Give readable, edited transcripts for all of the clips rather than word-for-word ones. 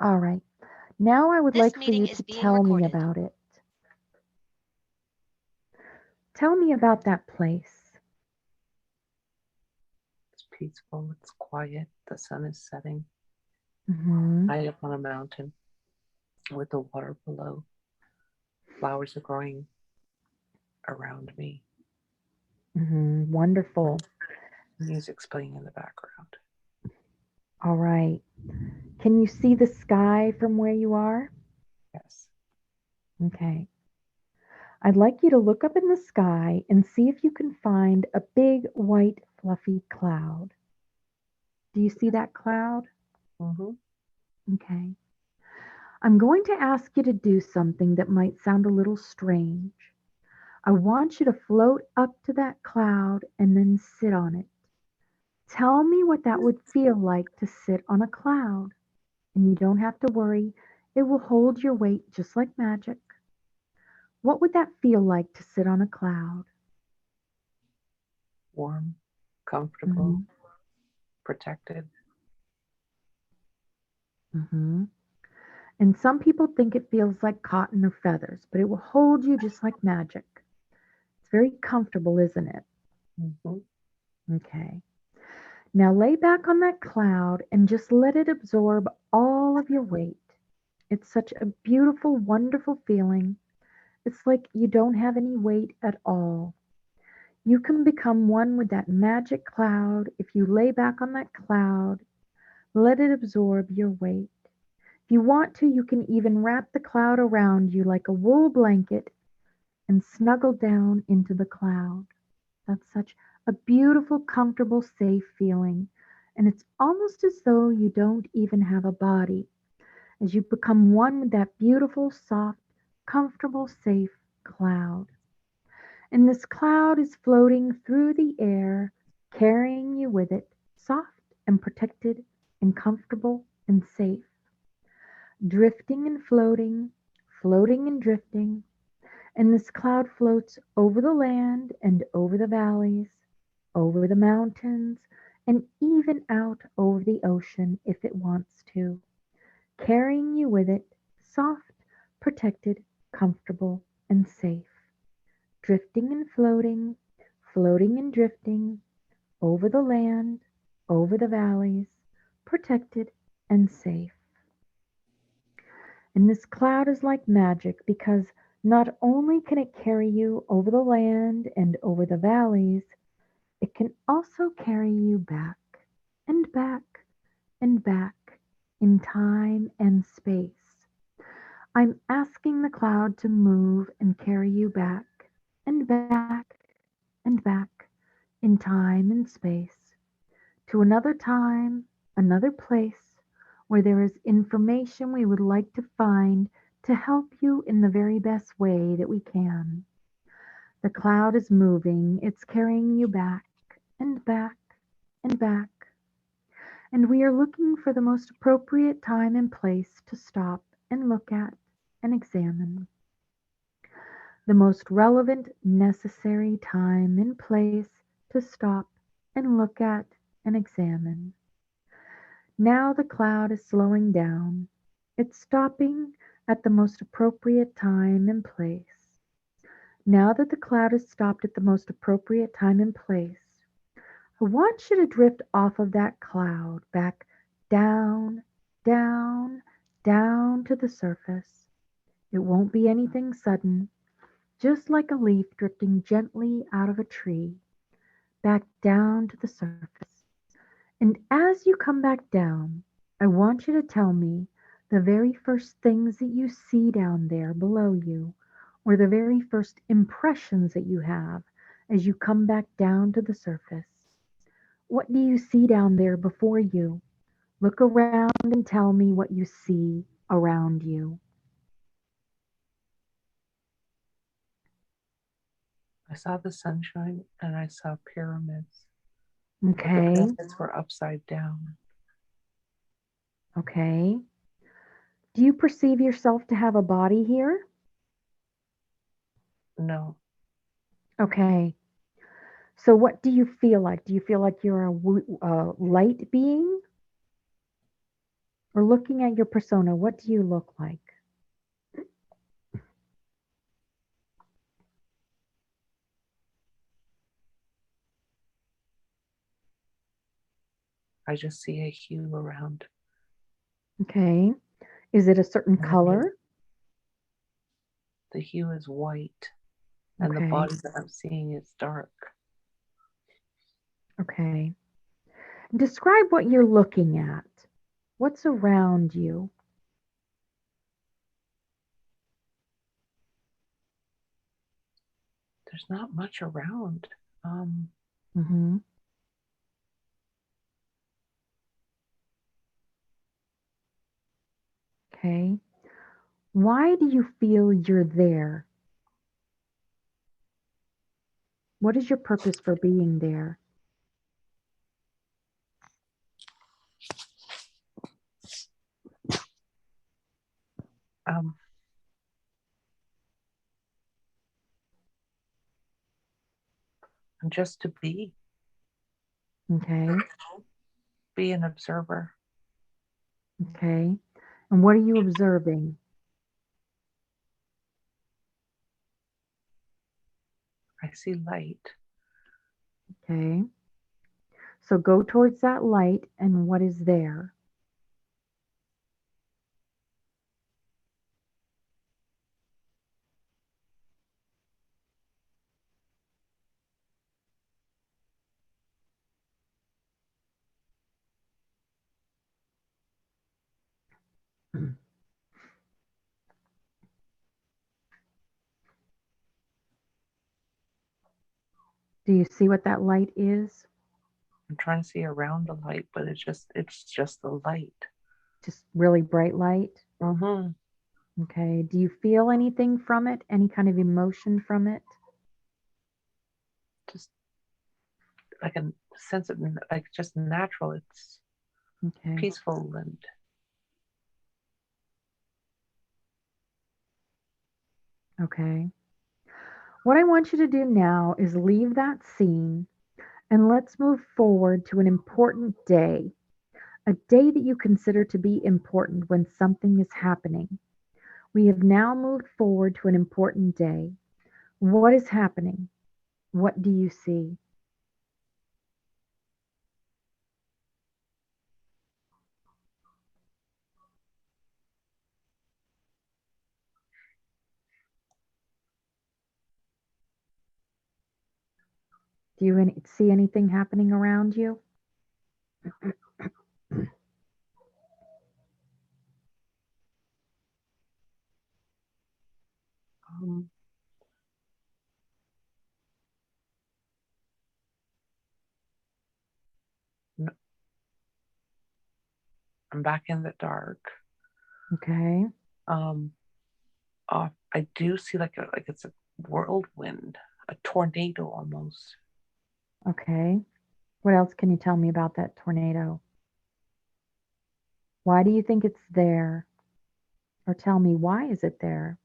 All right. Now I would This like for meeting you is to being tell me recorded. about it. Tell me about that place. It's peaceful, it's quiet, the sun is setting. Mm-hmm. High up on a mountain with the water below. Flowers are growing around me. Mm-hmm. Wonderful. Music's playing in the background. All right. Can you see the sky from where you are? Yes. Okay. I'd like you to look up in the sky and see if you can find a big white fluffy cloud. Do you see that cloud? Mm-hmm. Okay. I'm going to ask you to do something that might sound a little strange. I want you to float up to that cloud and then sit on it. Tell me what that would feel like to sit on a cloud. And you don't have to worry, it will hold your weight just like magic. What would that feel like to sit on a cloud? Warm, comfortable, Hmm. protected. Hmm. And some people think it feels like cotton or feathers, but it will hold you just like magic. It's very comfortable, isn't it? Mm-hmm. Okay. Now lay back on that cloud and just let it absorb all of your weight. It's such a beautiful, wonderful feeling. It's like you don't have any weight at all. You can become one with that magic cloud if you lay back on that cloud, let it absorb your weight. If you want to, you can even wrap the cloud around you like a wool blanket and snuggle down into the cloud. That's such a beautiful, comfortable, safe feeling. And it's almost as though you don't even have a body as you become one with that beautiful, soft, comfortable, safe cloud. And this cloud is floating through the air, carrying you with it, soft and protected and comfortable and safe, drifting and floating, floating and drifting. And this cloud floats over the land and over the valleys, over the mountains, and even out over the ocean if it wants to, carrying you with it, soft, protected, comfortable, and safe, drifting and floating, floating and drifting, over the land, over the valleys, protected and safe. And this cloud is like magic because not only can it carry you over the land and over the valleys, it can also carry you back and back and back in time and space. I'm asking the cloud to move and carry you back and back and back in time and space to another time, another place where there is information we would like to find to help you in the very best way that we can. The cloud is moving, it's carrying you back and back and back, and we are looking for the most appropriate time and place to stop and look at and examine. The most relevant, necessary time and place to stop and look at and examine. Now the cloud is slowing down. It's stopping at the most appropriate time and place. Now that the cloud has stopped at the most appropriate time and place, I want you to drift off of that cloud back down, down, down to the surface. It won't be anything sudden, just like a leaf drifting gently out of a tree, back down to the surface. And as you come back down, I want you to tell me the very first things that you see down there below you, or the very first impressions that you have as you come back down to the surface. What do you see down there before you? Look around and tell me what you see around you. I saw the sunshine and I saw pyramids, but the Okay, pyramids were upside down. okay. Do you perceive yourself to have a body here? No, Okay. So what do you feel like? Do you feel like you're a light being? Or looking at your persona, what do you look like? I just see a hue around. Okay. Is it a certain color? The hue is white, and the Okay. body that I'm seeing is dark. Okay. Describe what you're looking at. What's around you? There's not much around. Hmm. Okay. Why do you feel you're there? What is your purpose for being there? Um, just to Okay. be an observer. Okay. And what are you observing? I see light. Okay. So go towards that light, and what is there? Do you see what that light is? I'm trying to see around the light, but it's just the light. Just really bright light? Mm-hmm. Okay. Do you feel anything from it? Any kind of emotion from it? Just like a sense of like just natural. It's Okay. peaceful and Okay. What I want you to do now is leave that scene and let's move forward to an important day, a day that you consider to be important when something is happening. We have now moved forward to an important day. What is happening? What do you see? Do you see anything happening around you? um, I'm back in the dark. Okay. Um, I do see like it's a whirlwind, a tornado almost. Okay. What else can you tell me about that tornado? Why do you think it's there? Or tell me, why is it there?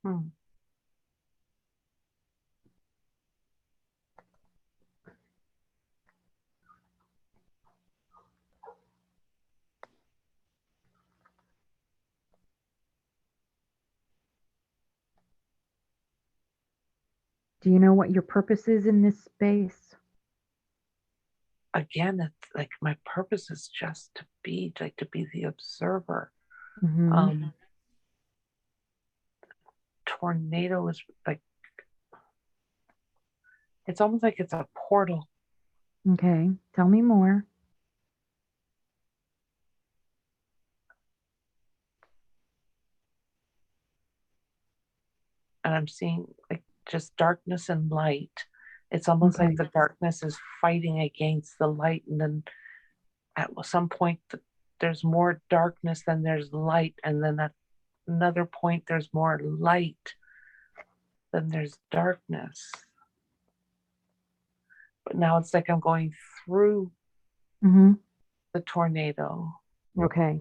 Hmm. Do you know what your purpose is in this space? Again, it's like my purpose is just to be the observer. Hmm. Um, tornado is like it's almost like it's a portal, Okay. Tell me more. and I'm seeing like just darkness and light. It's almost like Okay. the darkness is fighting against the light, and then at some point there's more darkness than there's light, and then at another point there's more light than there's darkness. But now it's like I'm going through Hmm. the tornado Okay.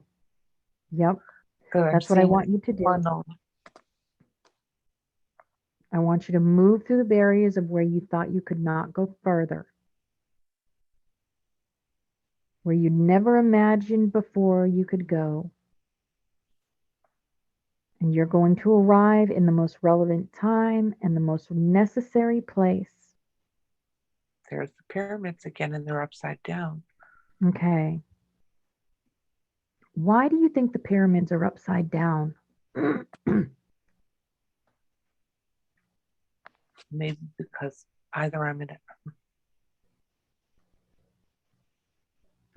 Yep. because I'm That's what I seeing want like you to do. funnel. I want you to move through the barriers of where you thought you could not go further, where you never imagined before you could go. And you're going to arrive in the most relevant time and the most necessary place. There's the pyramids again, and they're upside down. Okay. Why do you think the pyramids are upside down? Maybe because either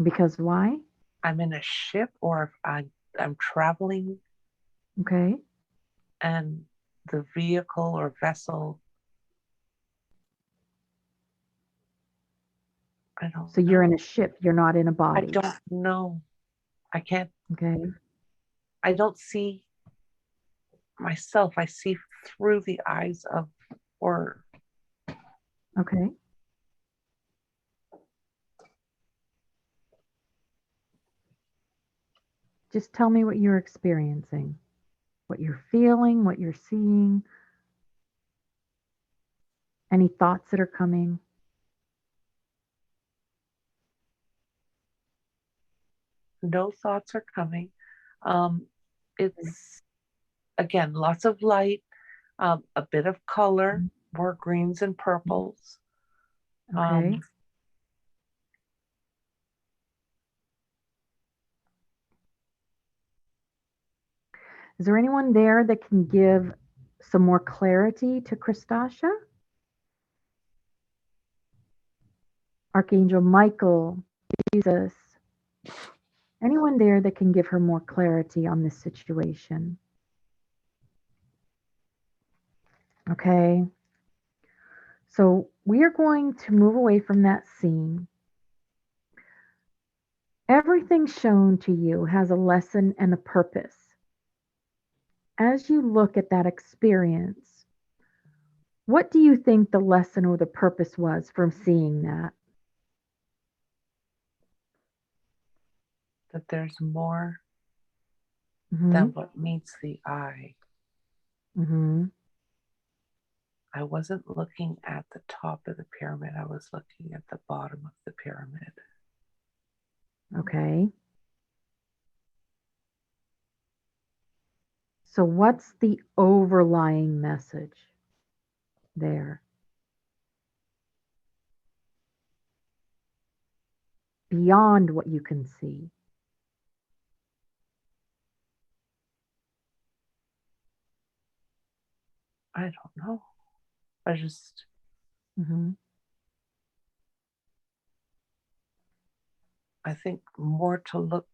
Because why? I'm in a ship, or if I'm traveling Okay. and the vehicle or vessel, I don't So you're in know. a ship, you're not in a I body. don't know. I can't, Okay. I don't see myself. I see through the eyes of horror. Okay. Just tell me what you're experiencing, what you're feeling, what you're seeing, any thoughts that are coming. No thoughts are coming. Um, it's again lots of light, a bit of color, more greens and purples. Okay. Um, Is there anyone there that can give some more clarity to Krishtasha? Archangel Michael, Jesus, anyone there that can give her more clarity on this situation? Okay. So we are going to move away from that scene. Everything shown to you has a lesson and a purpose. As you look at that experience, what do you think the lesson or the purpose was from seeing that? that there's more than Mm-hmm. what meets the eye. Mm-hmm. I wasn't looking at the top of the pyramid, I was looking at the bottom of the pyramid. Okay. So what's the overlying message there? Beyond what you can see. I don't know. I just, Mm-hmm. I think more to look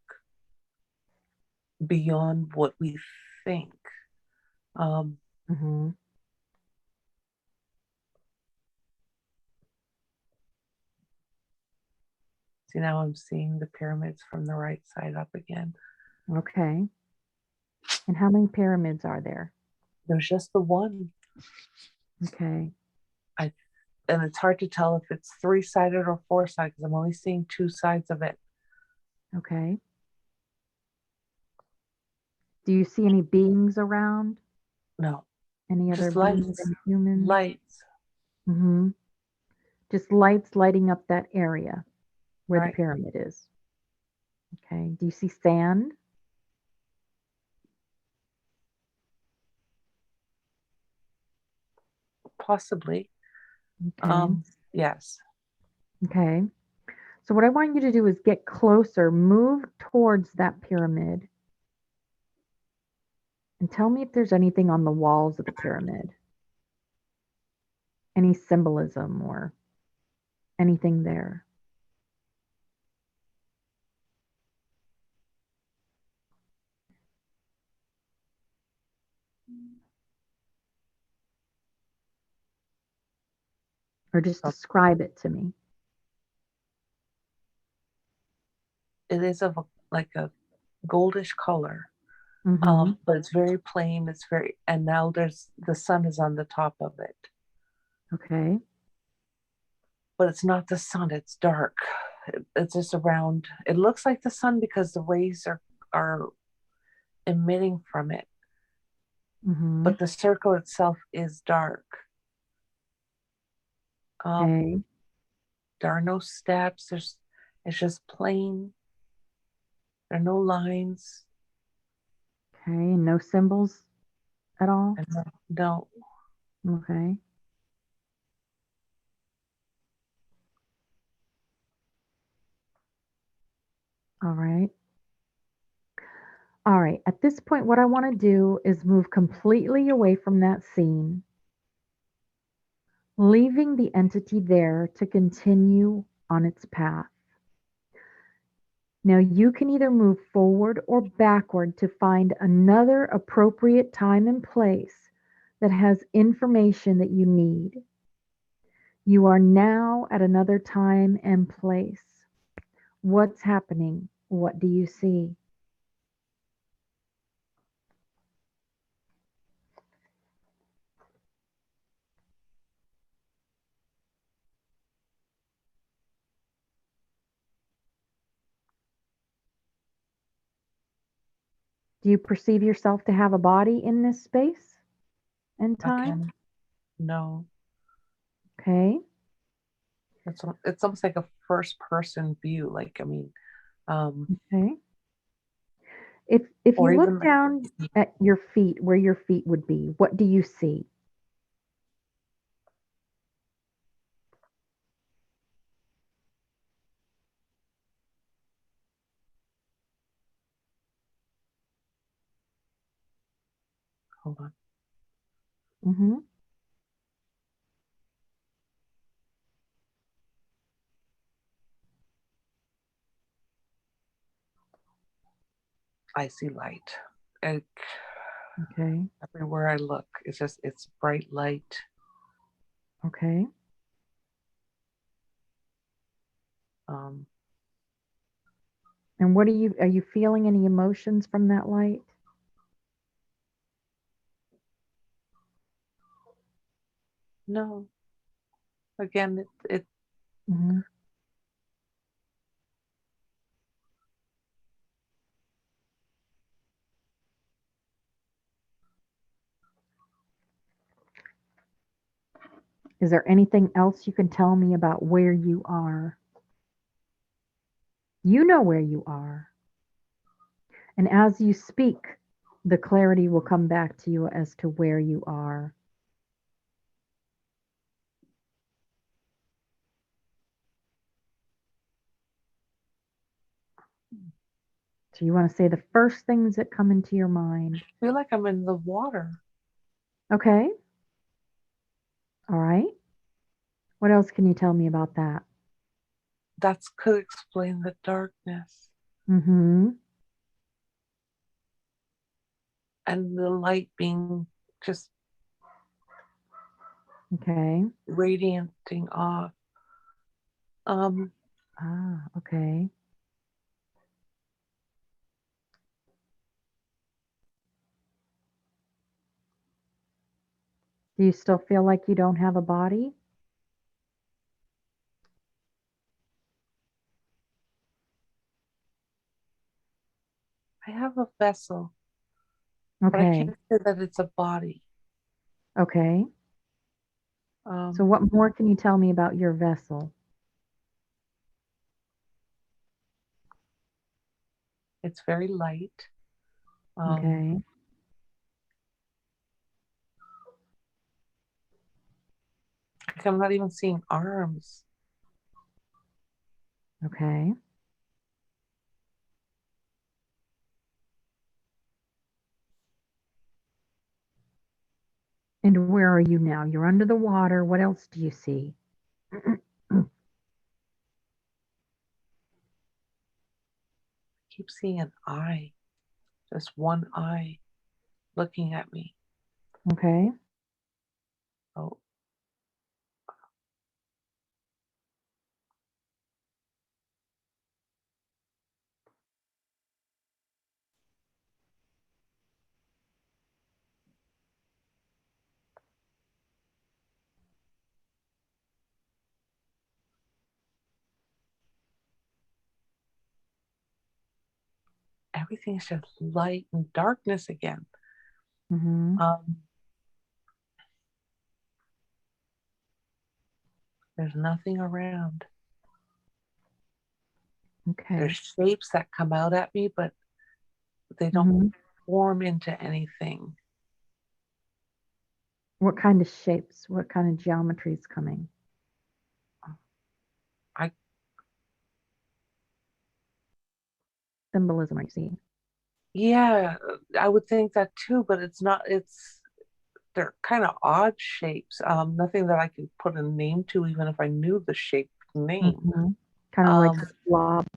beyond what we think. Um, Mm-hmm. See, now I'm seeing the pyramids from the right side up again. Okay. And how many pyramids are there? There's just the one. Okay. I and it's hard to tell if it's three-sided or four-sided because I'm only seeing two sides of it. Okay. Do you see any beings around? No, Any other just beings, lights, any humans? lights, Mm-hmm. Just lights lighting up that area where the right? pyramid is. Okay. Do you see sand? Possibly. Okay. Yes. Okay. So what I want you to do is get closer, move towards that pyramid, and tell me if there's anything on the walls of the pyramid, any symbolism or anything there. Or just So describe it to me. it is of like a goldish color, Mm-hmm. but it's very plain. It's very, and now there's the sun is on the top of it, Okay. but it's not the sun. It's dark. It's just around. It looks like the sun because the rays are emitting from it. Mm-hmm. but the circle itself is dark. Um, Okay. there are no steps. It's just plain. There are no lines. Okay. No symbols at all? And no, Okay. All right. All right. At this point, what I want to do is move completely away from that scene, leaving the entity there to continue on its path. Now, you can either move forward or backward to find another appropriate time and place that has information that you need. You are now at another time and place. What's happening? What do you see? Do you perceive yourself to have a body in this space and time? again, no. Okay. It's almost like a first person view. Like, I mean, um, Okay. If or you even look like, down at your feet, where your feet would be, what do you see? hold on, Hmm. I see light. And Okay. everywhere I look, it's bright light. Okay. Um, And what are you feeling any emotions from that light? no, again, it Hmm. Is there anything else you can tell me about where you are? You know where you are. And as you speak, the clarity will come back to you as to where you are. So you want to say the first things that come into your mind. feel like I'm in the water. Okay. All right. What else can you tell me about that? That could explain the darkness Mm-hmm. and the light being just Okay. radiating off. Um, Ah, okay. Do you still feel like you don't have a body? I have a vessel, but I Okay. can't say that it's a body. Okay. So Um, what more can you tell me about your vessel? it's very light. Um, Okay. like I'm not even seeing arms. Okay. And where are you now? You're under the water. What else do you see? I keep seeing an eye, just one eye looking at me. Okay. Oh, everything's just light and darkness again. Mm-hmm. Um, there's nothing around. There's Okay. shapes that come out at me, but they don't Mm-hmm. form into anything. What kind of shapes? What kind of geometry is coming? I What symbolism are you seeing? Yeah, I would think that too, but it's not. It's they're kind of odd shapes. Nothing that I can put a name to, even if I knew the shape name. Mm-hmm. Kind of like Um, blobs.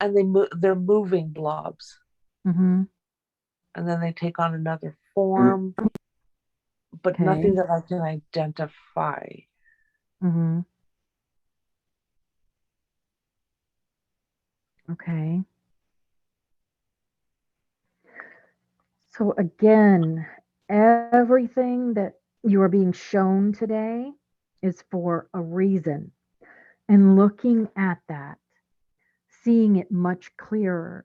and they're moving blobs, Mm-hmm. and then they take on another form, but Okay. nothing that I can identify. Mm-hmm. Okay. So again, everything that you are being shown today is for a reason. And looking at that, seeing it much clearer,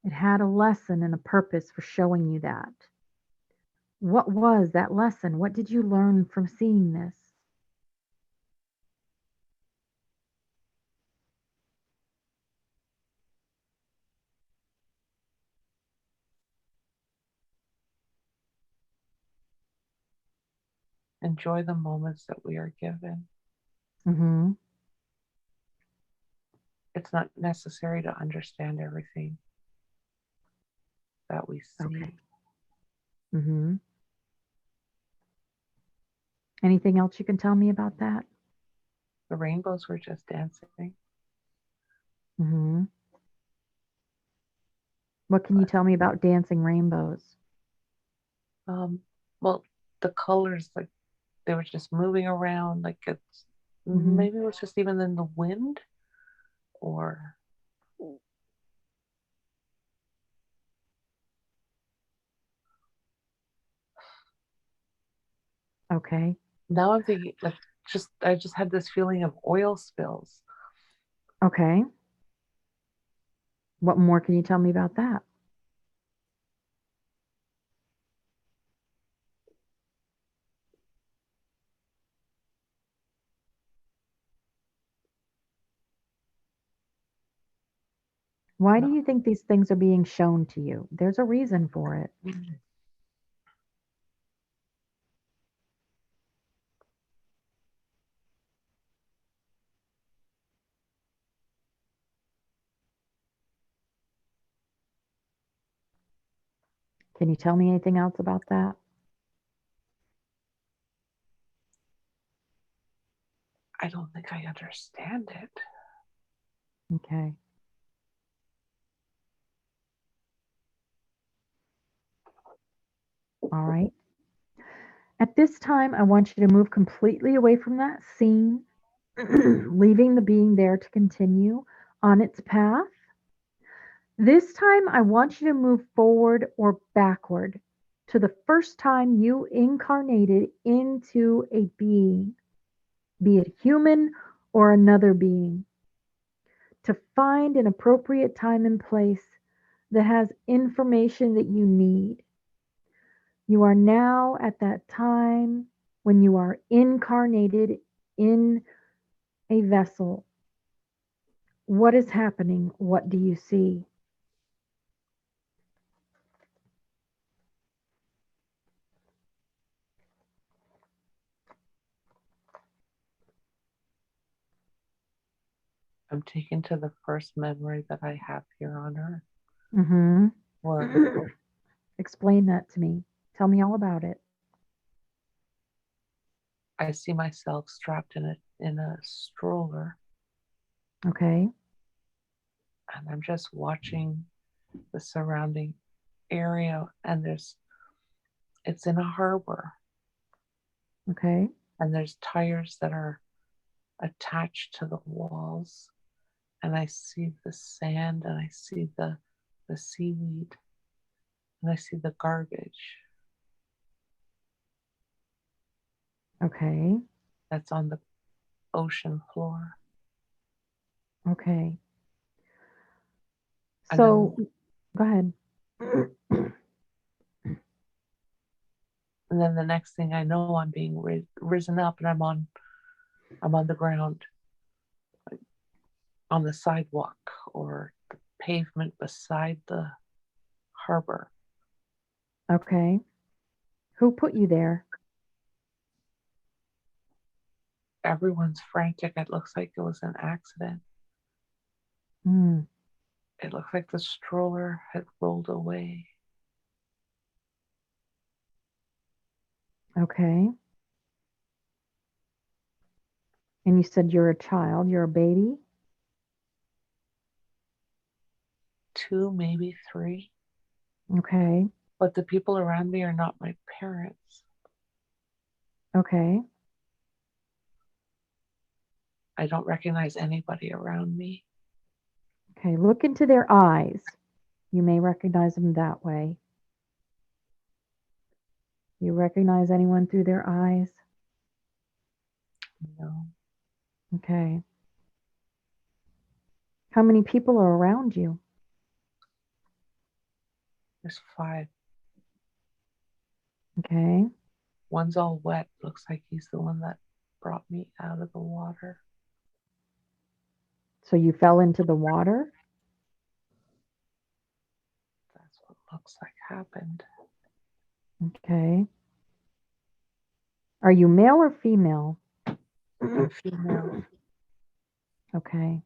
it had a lesson and a purpose for showing you that. What was that lesson? What did you learn from seeing this? Enjoy the moments that we are given. Mm-hmm. It's not necessary to understand everything that we Okay. see. Mm-hmm. Anything else you can tell me about that? The rainbows were just dancing, Mm-hmm. What can you but tell me about dancing rainbows? um, well, the colors, like they were just moving around, like it's Mm-hmm. maybe it was just even in the wind, or Okay. now I'm thinking like just I just had this feeling of oil spills. Okay. What more can you tell me about that? Why do No. you think these things are being shown to you? There's a reason for it. Can you tell me anything else about that? I don't think I understand it. Okay. All right. At this time, I want you to move completely away from that scene, leaving the being there to continue on its path. This time, I want you to move forward or backward to the first time you incarnated into a being, be it human or another being, to find an appropriate time and place that has information that you need. You are now at that time when you are incarnated in a vessel. What is happening? What do you see? I'm taken to the first memory that I have here on earth, Mm-hmm. where Explain that to me. Tell me all about it. I see myself strapped in a stroller, Okay. and I'm just watching the surrounding area, and it's in a harbor, Okay. and there's tires that are attached to the walls, and I see the sand, and I see the seaweed, and I see the garbage Okay. that's on the ocean floor. Okay. And I'm So go ahead. And then the next thing I know, I'm being risen up, and I'm on the ground, on the sidewalk or the pavement beside the harbor. Okay. Who put you there? Everyone's frantic. It looks like it was an accident. Hmm. It looks like the stroller had rolled away. Okay. And you said you're a child, you're a baby? Two, maybe three. Okay. But the people around me are not my parents. Okay. I don't recognize anybody around me. Okay. Look into their eyes. You may recognize them that way. You recognize anyone through their eyes? No, Okay. How many people are around you? there's five. Okay. One's all wet. Looks like he's the one that brought me out of the water. So you fell into the water? That's what looks like happened. Okay. Are you male or female? I'm female. Okay.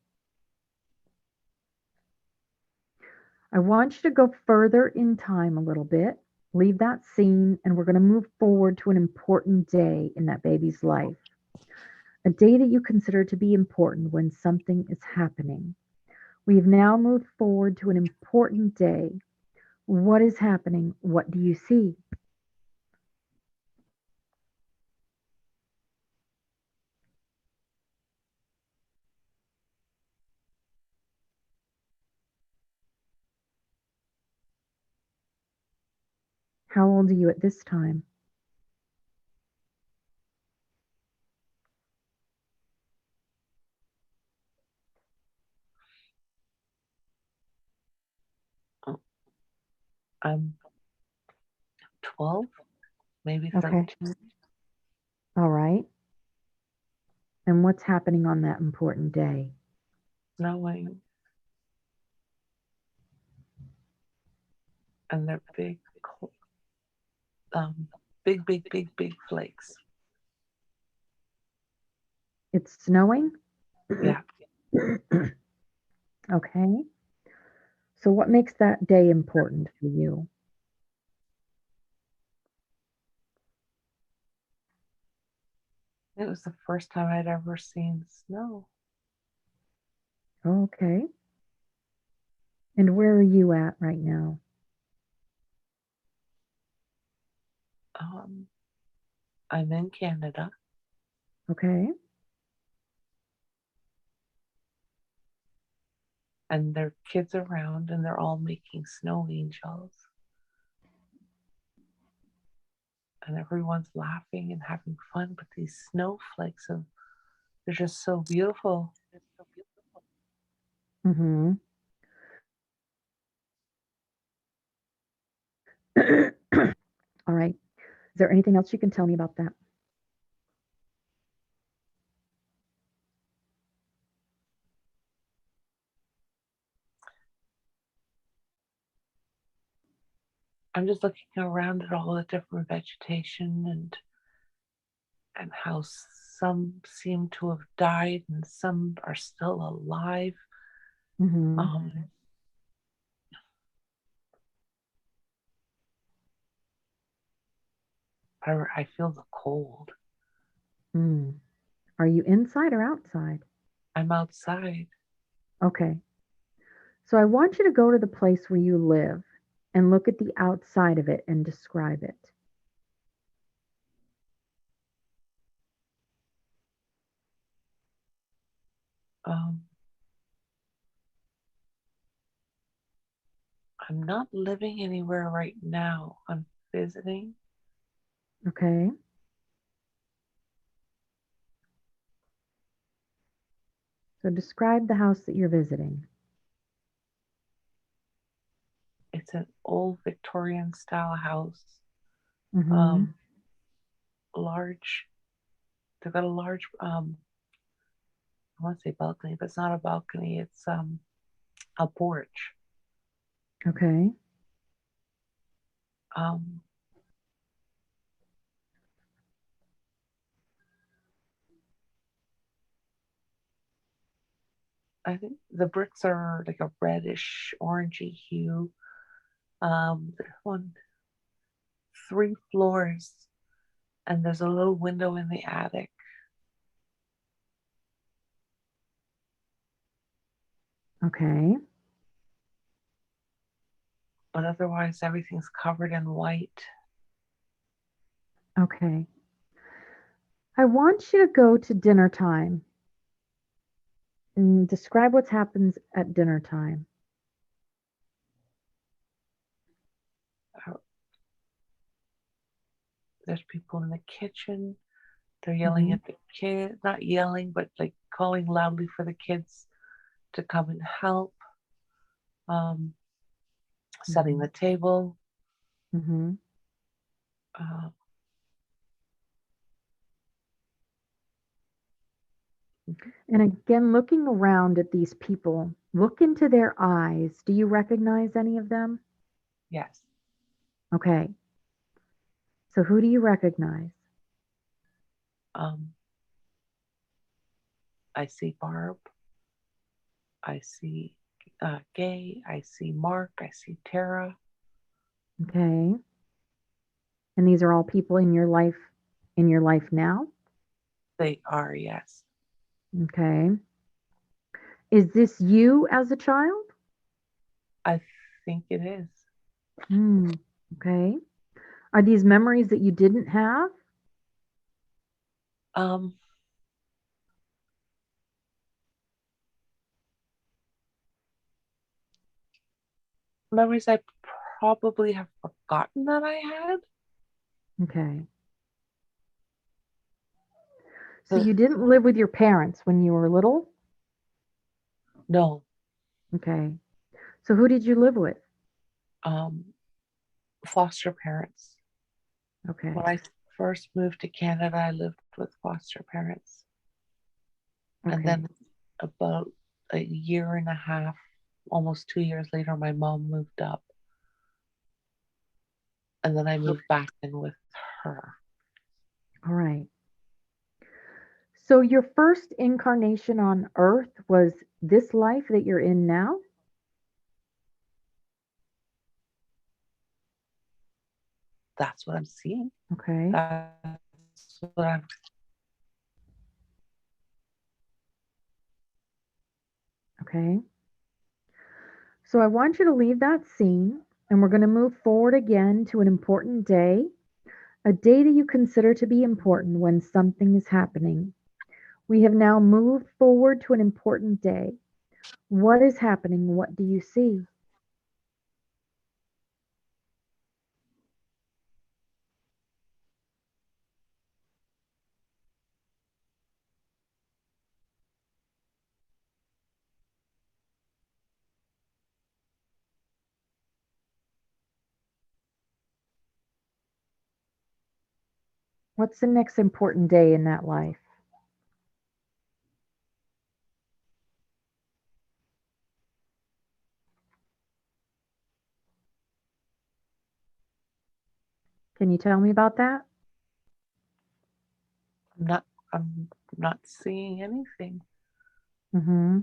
I want you to go further in time a little bit. Leave that scene, and we're going to move forward to an important day in that baby's life. A day that you consider to be important when something is happening. We've now moved forward to an important day. What is happening? What do you see? How old are you at this time? Oh, I'm 12, maybe Okay. 13. All right. And what's happening on that important day? Snowing, and they're um, big flakes. It's snowing? Yeah, Okay. So, what makes that day important for you? it was the first time I'd ever seen snow. Okay. And where are you at right now? Um, I'm in Canada, Okay. and there are kids around, and they're all making snow angels, and everyone's laughing and having fun. But these snowflakes, they're just so beautiful. Mm-hmm. All right. Is there anything else you can tell me about that? I'm just looking around at all the different vegetation and how some seem to have died and some are still alive. Mm-hmm. Um, I feel the cold. Mm. Are you inside or outside? I'm outside. Okay. So, I want you to go to the place where you live and look at the outside of it and describe it. Um, I'm not living anywhere right now. I'm visiting. Okay. So, describe the house that you're visiting. It's an old Victorian style house. Mm-hmm. Um, large. They've got a large. I want to say balcony, but it's not a balcony. It's a porch. Okay. Um, I think the bricks are like a reddish orangey hue. There's one, 3 floors, and there's a little window in the attic. Okay. But otherwise, everything's covered in white. Okay. I want you to go to dinner time and describe what happens at dinner time. Uh, There's people in the kitchen. They're yelling Hmm. at the kids, not yelling, but like calling loudly for the kids to come and help. Um, Setting Hmm. the table. Hmm. Uh, And again, looking around at these people, look into their eyes. Do you recognize any of them? yes. Okay. So who do you recognize? Um, I see Barb. I see Gay. I see Mark. I see Tara. Okay. And these are all people in your life now? They are, yes. Okay. Is this you as a child? I think it is. Hmm. Okay. Are these memories that you didn't have? Um, Memories I probably have forgotten that I had. Okay. So Uh, you didn't live with your parents when you were little? no. Okay. So who did you live with? Um, Foster parents. Okay. When I first moved to Canada, I lived with foster parents. And Okay. then about a year and a half, almost 2 years later, my mom moved up. And then I moved back in with her. All right. So your first incarnation on earth was this life that you're in now? That's what I'm seeing. Okay. That's what I'm. Okay. So I want you to leave that scene and we're going to move forward again to an important day, a day that you consider to be important when something is happening. We have now moved forward to an important day. What is happening? What do you see? What's the next important day in that life? Can you tell me about that? I'm not. I'm not seeing anything. Hmm.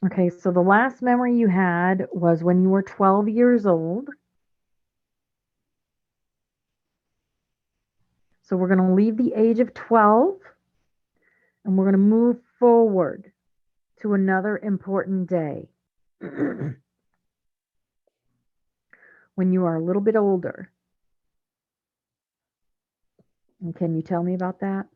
Okay, so the last memory you had was when you were 12 years old. So we're going to leave the age of 12 and we're going to move forward to another important day when you are a little bit older. And can you tell me about that?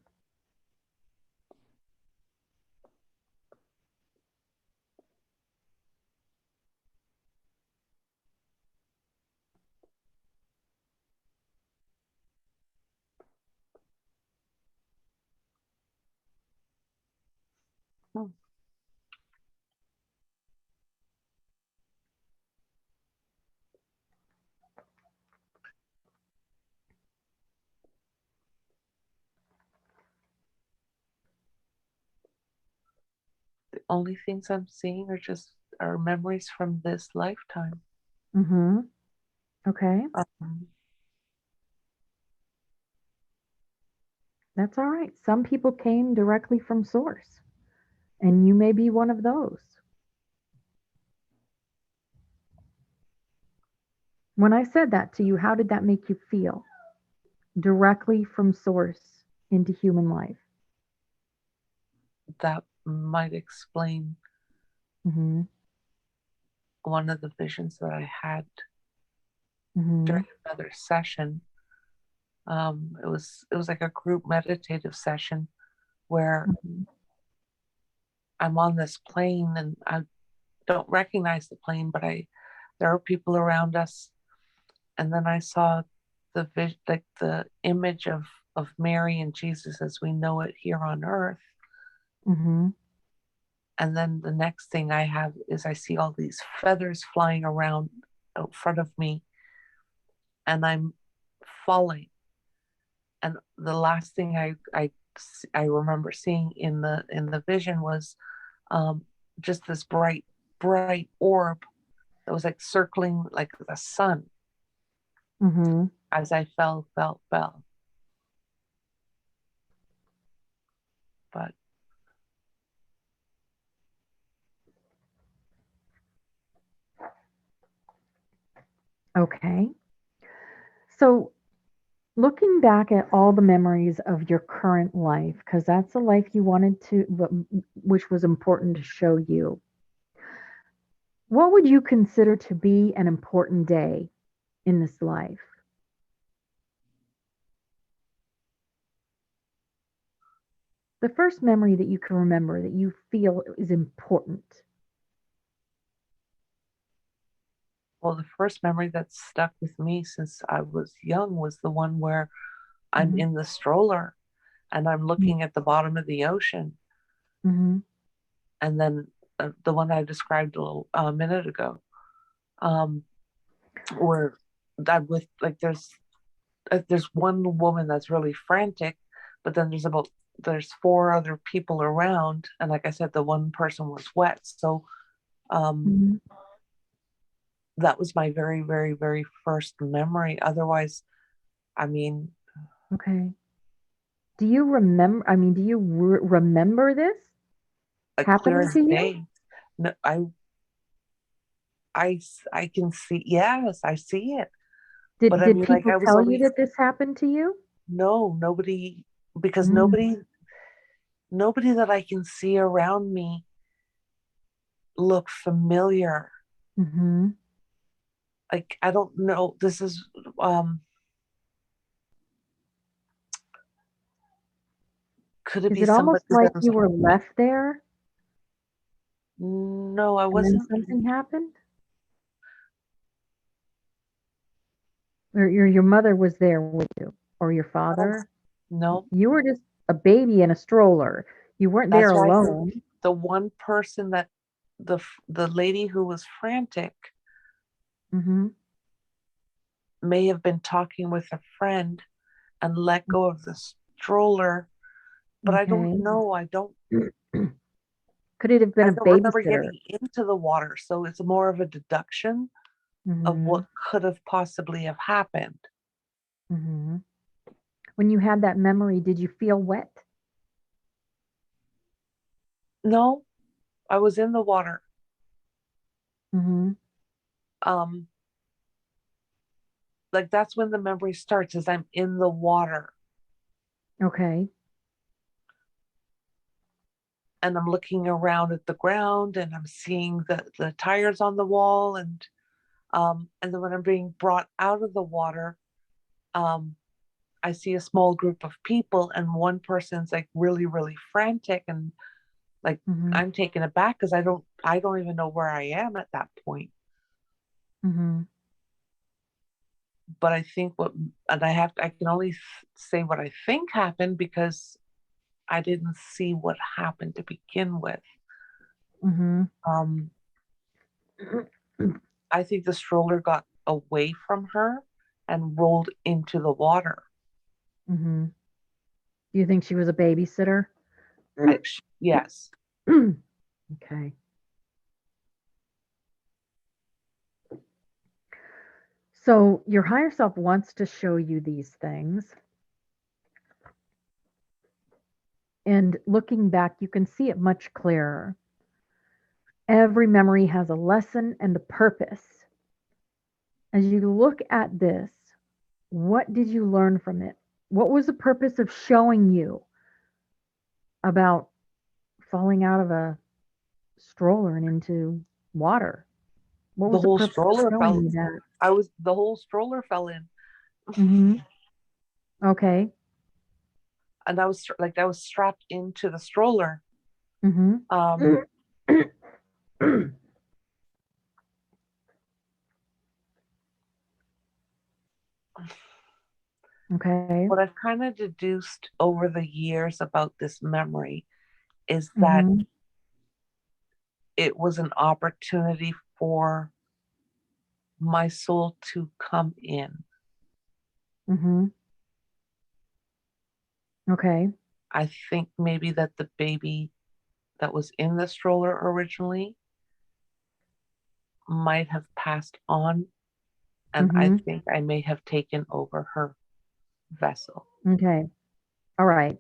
Oh, only things I'm seeing are just are memories from this lifetime. Mm-hmm. Okay. Um, That's all right. Some people came directly from source, and you may be one of those. When I said that to you, how did that make you feel? Directly from source into human life. that might explain Mm-hmm. one of the visions that I had Mm-hmm. during another session. It was like a group meditative session where Mm-hmm. I'm on this plane and I don't recognize the plane, but I there are people around us, and then I saw like the image of Mary and Jesus as we know it here on earth. Mm-hmm. And then the next thing I have is I see all these feathers flying around out front of me, and I'm falling. And the last thing I remember seeing in the vision was um, just this bright orb that was like circling like the sun Mm-hmm. as I fell. But Okay. So, looking back at all the memories of your current life, because that's the life you wanted to, which was important to show you, what would you consider to be an important day in this life? The first memory that you can remember that you feel is important. well, the first memory that stuck with me since I was young was the one where I'm Mm-hmm. in the stroller and I'm looking at the bottom of the ocean. Mm-hmm. And then the one I described a minute ago, um, where that with like there's one woman that's really frantic, but then there's four other people around, and like I said, the one person was wet. So um, Mm-hmm. that was my very first memory. Otherwise, I mean, Okay. Do you remember? I mean, do you remember this a clear happening as to you? day. No, I can see. Yes, I see it. But Did I did mean, like people I was tell you only that this happened to you? no nobody because Mm. nobody that I can see around me look familiar. Mm-hmm. Like I don't know. This is um could it Is be it somebody almost like that was you were left there no, I and then wasn't. something happened? Or your mother was there with you, or your No, father? no. You were just a baby in a stroller. You weren't there That's why I said alone. the one person that the lady who was frantic Mm-hmm. may have been talking with a friend and let go of the stroller, but I don't Okay. know. Could it have been I a don't remember babysitter? getting into the water, so it's more of a deduction of Mm-hmm. what could have possibly have happened. Mm-hmm. When you had that memory, did you feel wet? No, I was in the water. Mm-hmm. Um, like that's when the memory starts, is I'm in the water Okay. and I'm looking around at the ground and I'm seeing the tires on the wall and then when I'm being brought out of the water, um, I see a small group of people and one person's like really frantic and like Mm-hmm. I'm taken aback because I don't even know where I am at that point. Mm-hmm. But I think what and I can only say what I think happened because I didn't see what happened to begin with. Mm-hmm. Um, I think the stroller got away from her and rolled into the water. Mm-hmm. Do you think she was a babysitter? Yes, Okay. So your higher self wants to show you these things. And looking back, you can see it much clearer. Every memory has a lesson and a purpose. As you look at this, what did you learn from it? What was the purpose of showing you about falling out of a stroller and into water? What The was the whole purpose of stroller showing fell. you that? The whole stroller fell in, Mm-hmm. Okay. and I was strapped into the stroller. Mm-hmm. Um, Okay. what I've kind of deduced over the years about this memory is that Mm-hmm. it was an opportunity for my soul to come in. Mm-hmm. Okay. I think maybe that the baby that was in the stroller originally might have passed on, and I Mm-hmm. think I may have taken over her vessel. Okay. All right.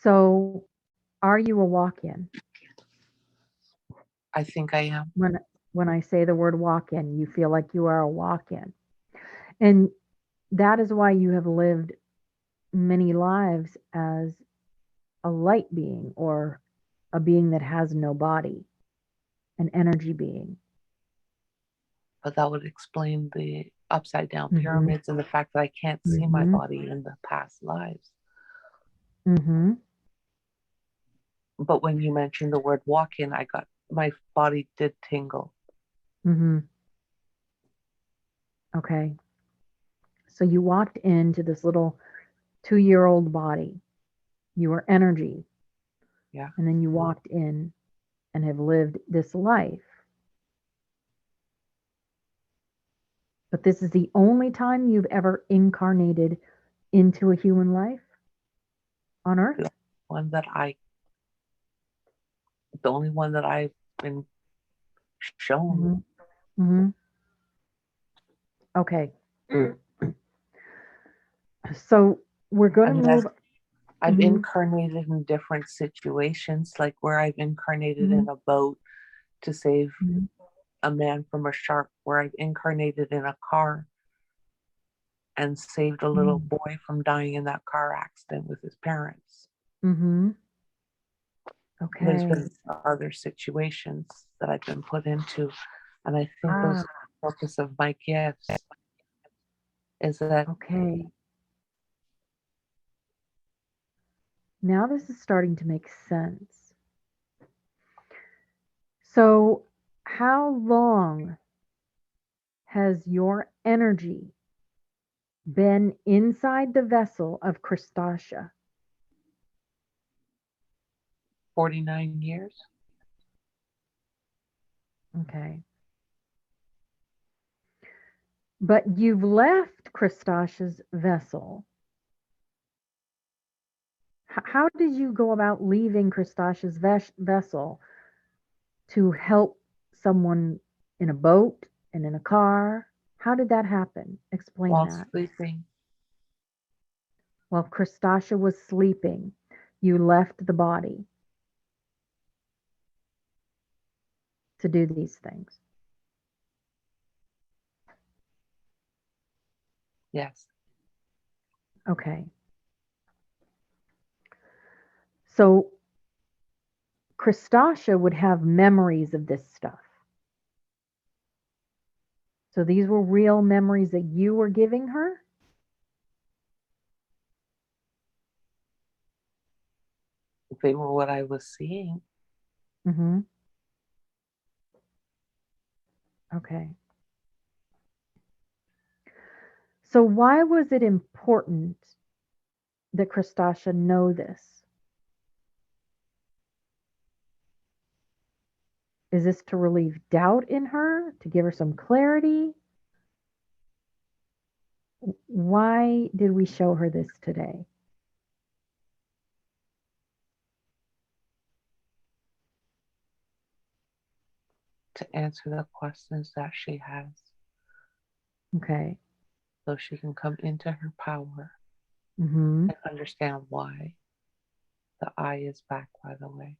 So are you a walk-in? I think I am. When when I say the word walk-in, you feel like you are a walk-in. And that is why you have lived many lives as a light being or a being that has no body, an energy being. But that would explain the upside down Mm-hmm. pyramids and the fact that I can't see my Mm-hmm. body in the past lives. Mm-hmm. But when you mentioned the word walk in, I got my body did tingle. Mm-hmm. Okay. So you walked into this little 2-year-old body. You were energy. Yeah. And then you walked in and have lived this life. But this is the only time you've ever incarnated into a human life on Earth? The one that I, the only one that I've been shown. Mm-hmm. Mm-hmm. Okay. So we're going I to mean, move. I've Mm-hmm. incarnated in different situations, like where I've incarnated Mm-hmm. in a boat to save Mm-hmm. a man from a shark, where I've incarnated in a car and saved a little boy from dying in that car accident with his parents. Mm-hmm. There's Okay. been other situations that I've been put into, and I think those Ah, are the purpose of my gifts is that okay. Now this is starting to make sense. So, how long has your energy been inside the vessel of Krishtasha? 49 years. Okay. But you've left Krishtasha's vessel. How did you go about leaving Krishtasha's vessel to help someone in a boat and in a car? How did that happen? Explain While that. sleeping. While Krishtasha was sleeping, you left the body to do these things. Yes. Okay. So Krishtasha would have memories of this stuff. So these were real memories that you were giving her? They were what I was seeing. Mm-hmm. Okay. So why was it important that Krishtasha know this? Is this to relieve doubt in her, to give her some clarity? Why did we show her this today? to answer the questions that she has Okay. so she can come into her power Mm-hmm. and understand why the eye is back, by the way.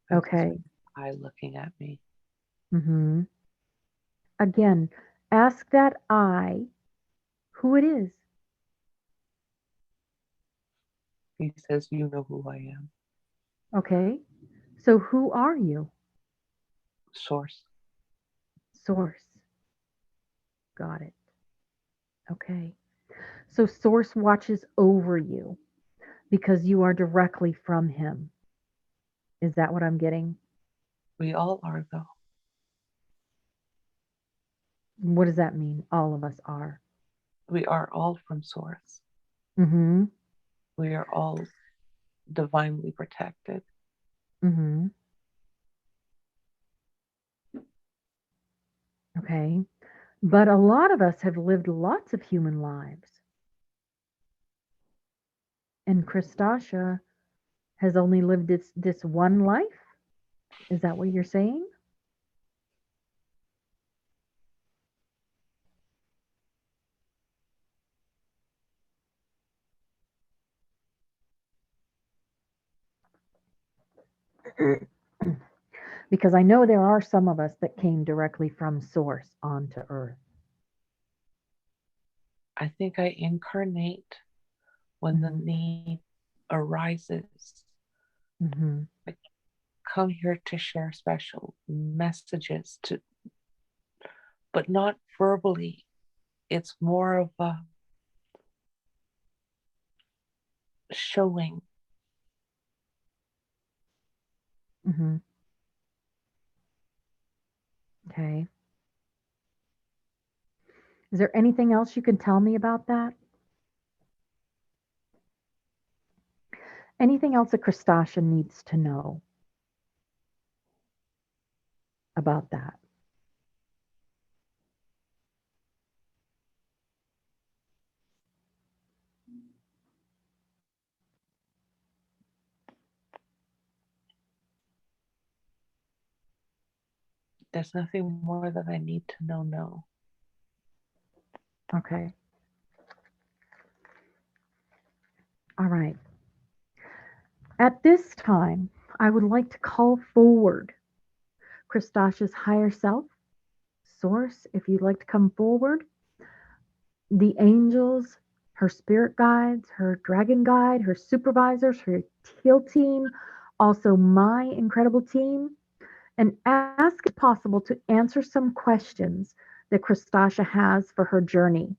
There's this Okay. eye looking at me. Mm-hmm. Again, ask that I who it is. He says, "You know who I am." Okay. So who are you? Source. Source. Got it. Okay. So Source watches over you because you are directly from him. Is that what I'm getting? We all are, though. What does that mean? All of us are. We are all from Source. Mm-hmm. We are all divinely protected. Mm-hmm. Okay. But a lot of us have lived lots of human lives. And Krishtasha has only lived this one life? Is that what you're saying? Because I know there are some of us that came directly from Source onto Earth. I think I incarnate when the Mm-hmm. need arises. Mm-hmm. I come here to share special messages to, but not verbally. It's more of a showing. Mm-hmm. Okay. Is there anything else you can tell me about that? Anything else a crustacean needs to know about that? There's nothing more that I need to know. No. Okay. All right. At this time, I would like to call forward Krishtasha's higher self, Source, if you'd like to come forward, the angels, her spirit guides, her dragon guide, her supervisors, her teal team, also my incredible team, and ask if possible to answer some questions that Krishtasha has for her journey.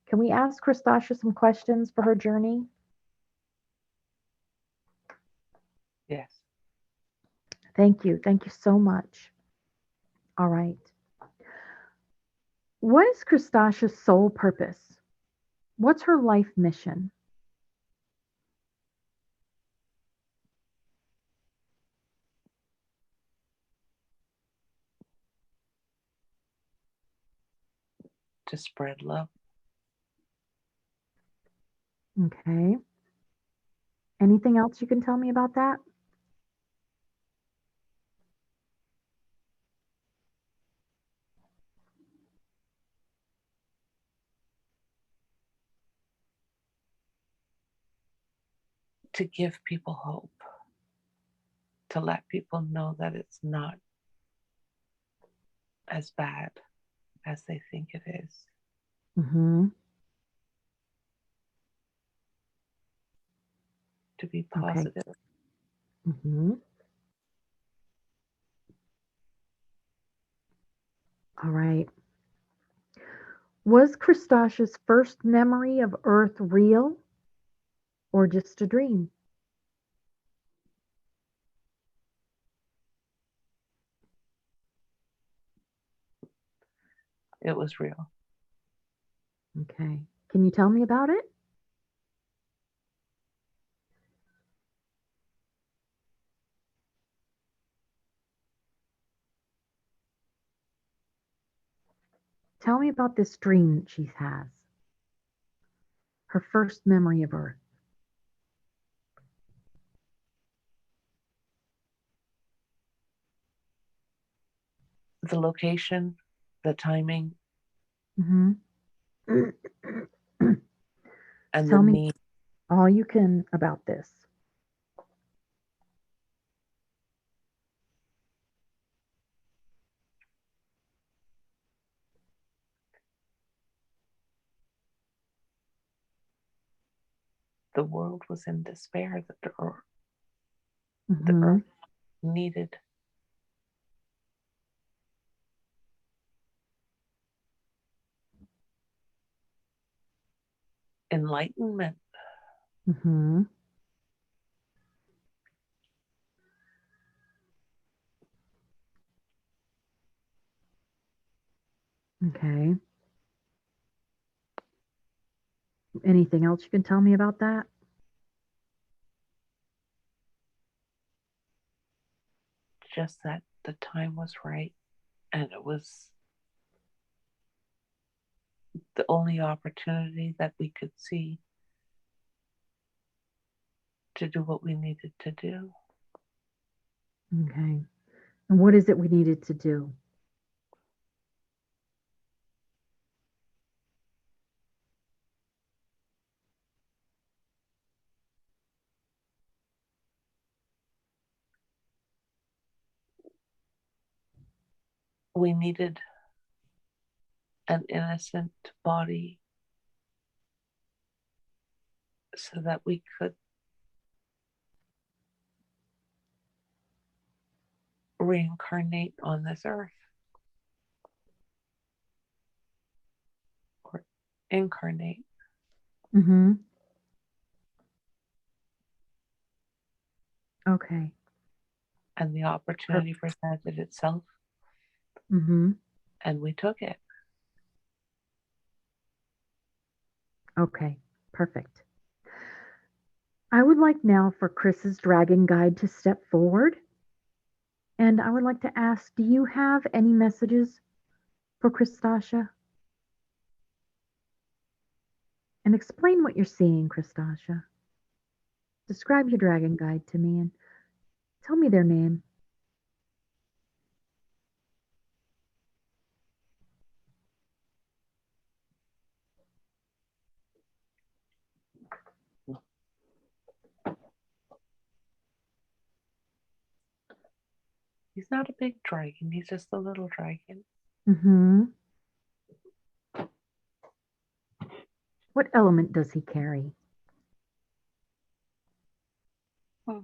Can we ask Krishtasha some questions for her journey? Yes. Thank you. Thank you so much. All right. What is Krishtasha's sole purpose? What's her life mission? To spread love. Okay. Anything else you can tell me about that? To give people hope. To let people know that it's not as bad as they think it is. Mm-hmm. To be Okay. positive. Mm-hmm. All right. Was Krishtasha's first memory of Earth real or just a dream? It was real. Okay. Can you tell me about it? Tell me about this dream that she has. Her first memory of Earth. the location, the timing, Mm-hmm. and the Tell me need. all you can about this. The world was in despair that the Mm-hmm. earth needed enlightenment. Mm-hmm. Okay. Anything else you can tell me about that? Just that the time was right, and it was the only opportunity that we could see to do what we needed to do. Okay. And what is it we needed to do? We needed an innocent body so that we could reincarnate on this earth or incarnate. Mm-hmm. Okay. And the opportunity presented itself, Mm-hmm. and we took it. Okay. Perfect. I would like now for Chris's dragon guide to step forward. And I would like to ask, do you have any messages for Krishtasha? And explain what you're seeing, Krishtasha. Describe your dragon guide to me and tell me their name. He's not a big dragon, he's just a little dragon. Mm-hmm. What element does he carry? Hmm.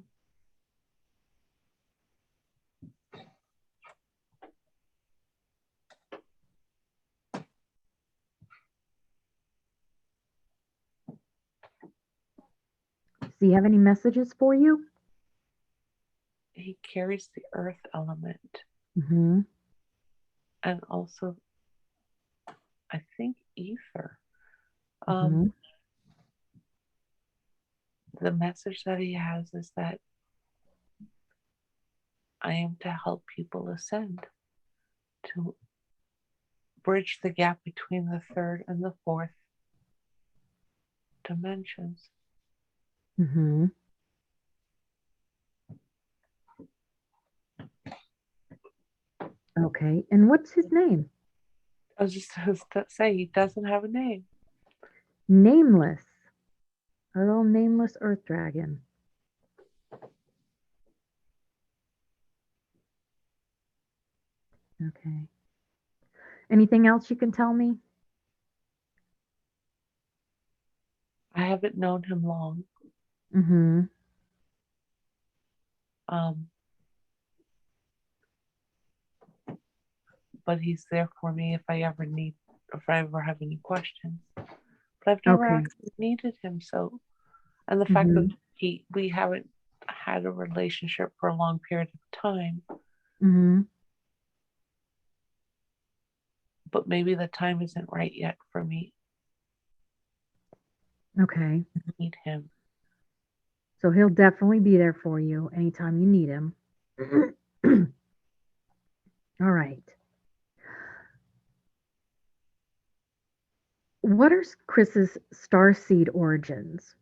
Does he have any messages for you? He carries the earth element Mm-hmm. and also, I think, ether. Mm-hmm. The message that he has is that I am to help people ascend, to bridge the gap between the third and the fourth dimensions. Mm-hmm. Okay. And what's his name? I was just supposed to say he doesn't have a name. Nameless. A little nameless earth dragon. Okay. Anything else you can tell me? I haven't known him long, Mm-hmm. um, but he's there for me if I ever have any questions. But I've never Okay. actually needed him. So, and the fact that Mm-hmm. we haven't had a relationship for a long period of time, Mm-hmm. but maybe the time isn't right yet for me Okay. to meet him. So he'll definitely be there for you anytime you need him. All right. What are Chris's starseed origins?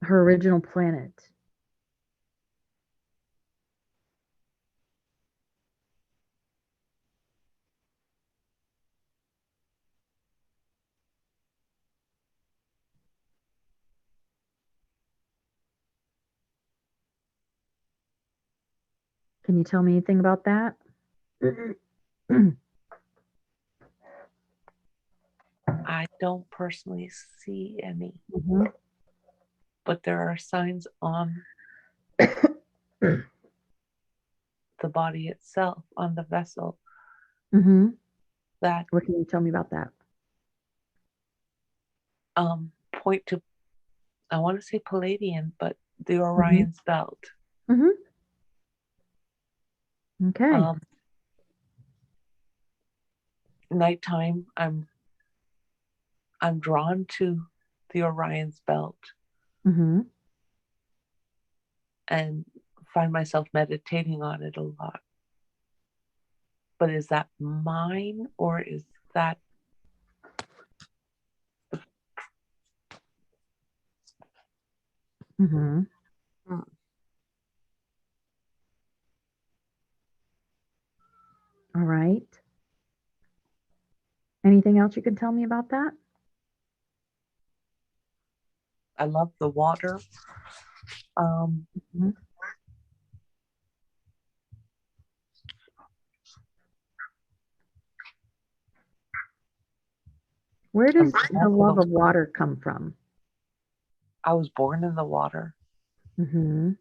Her original planet. Can you tell me anything about that? I don't personally see any, Mhm. but there are signs on the body itself, on the vessel, Mhm. that What can you tell me about that? point to, I want to say Palladian, but the Mhm. Orion's belt. Mhm. Okay. Um, Nighttime, I'm drawn to the Orion's belt Mhm. and find myself meditating on it a lot. But is that mine or is that Mhm. mm, All right. Anything else you can tell me about that? I love the water. Um, Mhm. Where I'm does the drawn to love those. of water come from? I was born in the water. Mhm.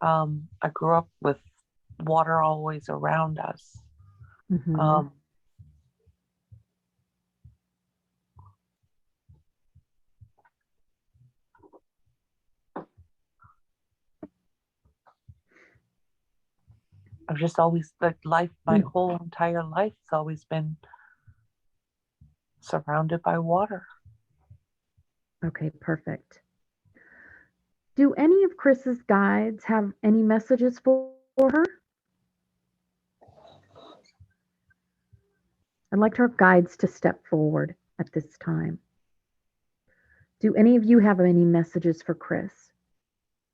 I grew up with water always around us. Mhm. Um, I've just always, like, life, my whole entire life has always been surrounded by water. Okay, perfect. Do any of Chris's guides have any messages for her? I'd like her guides to step forward at this time. Do any of you have any messages for Chris?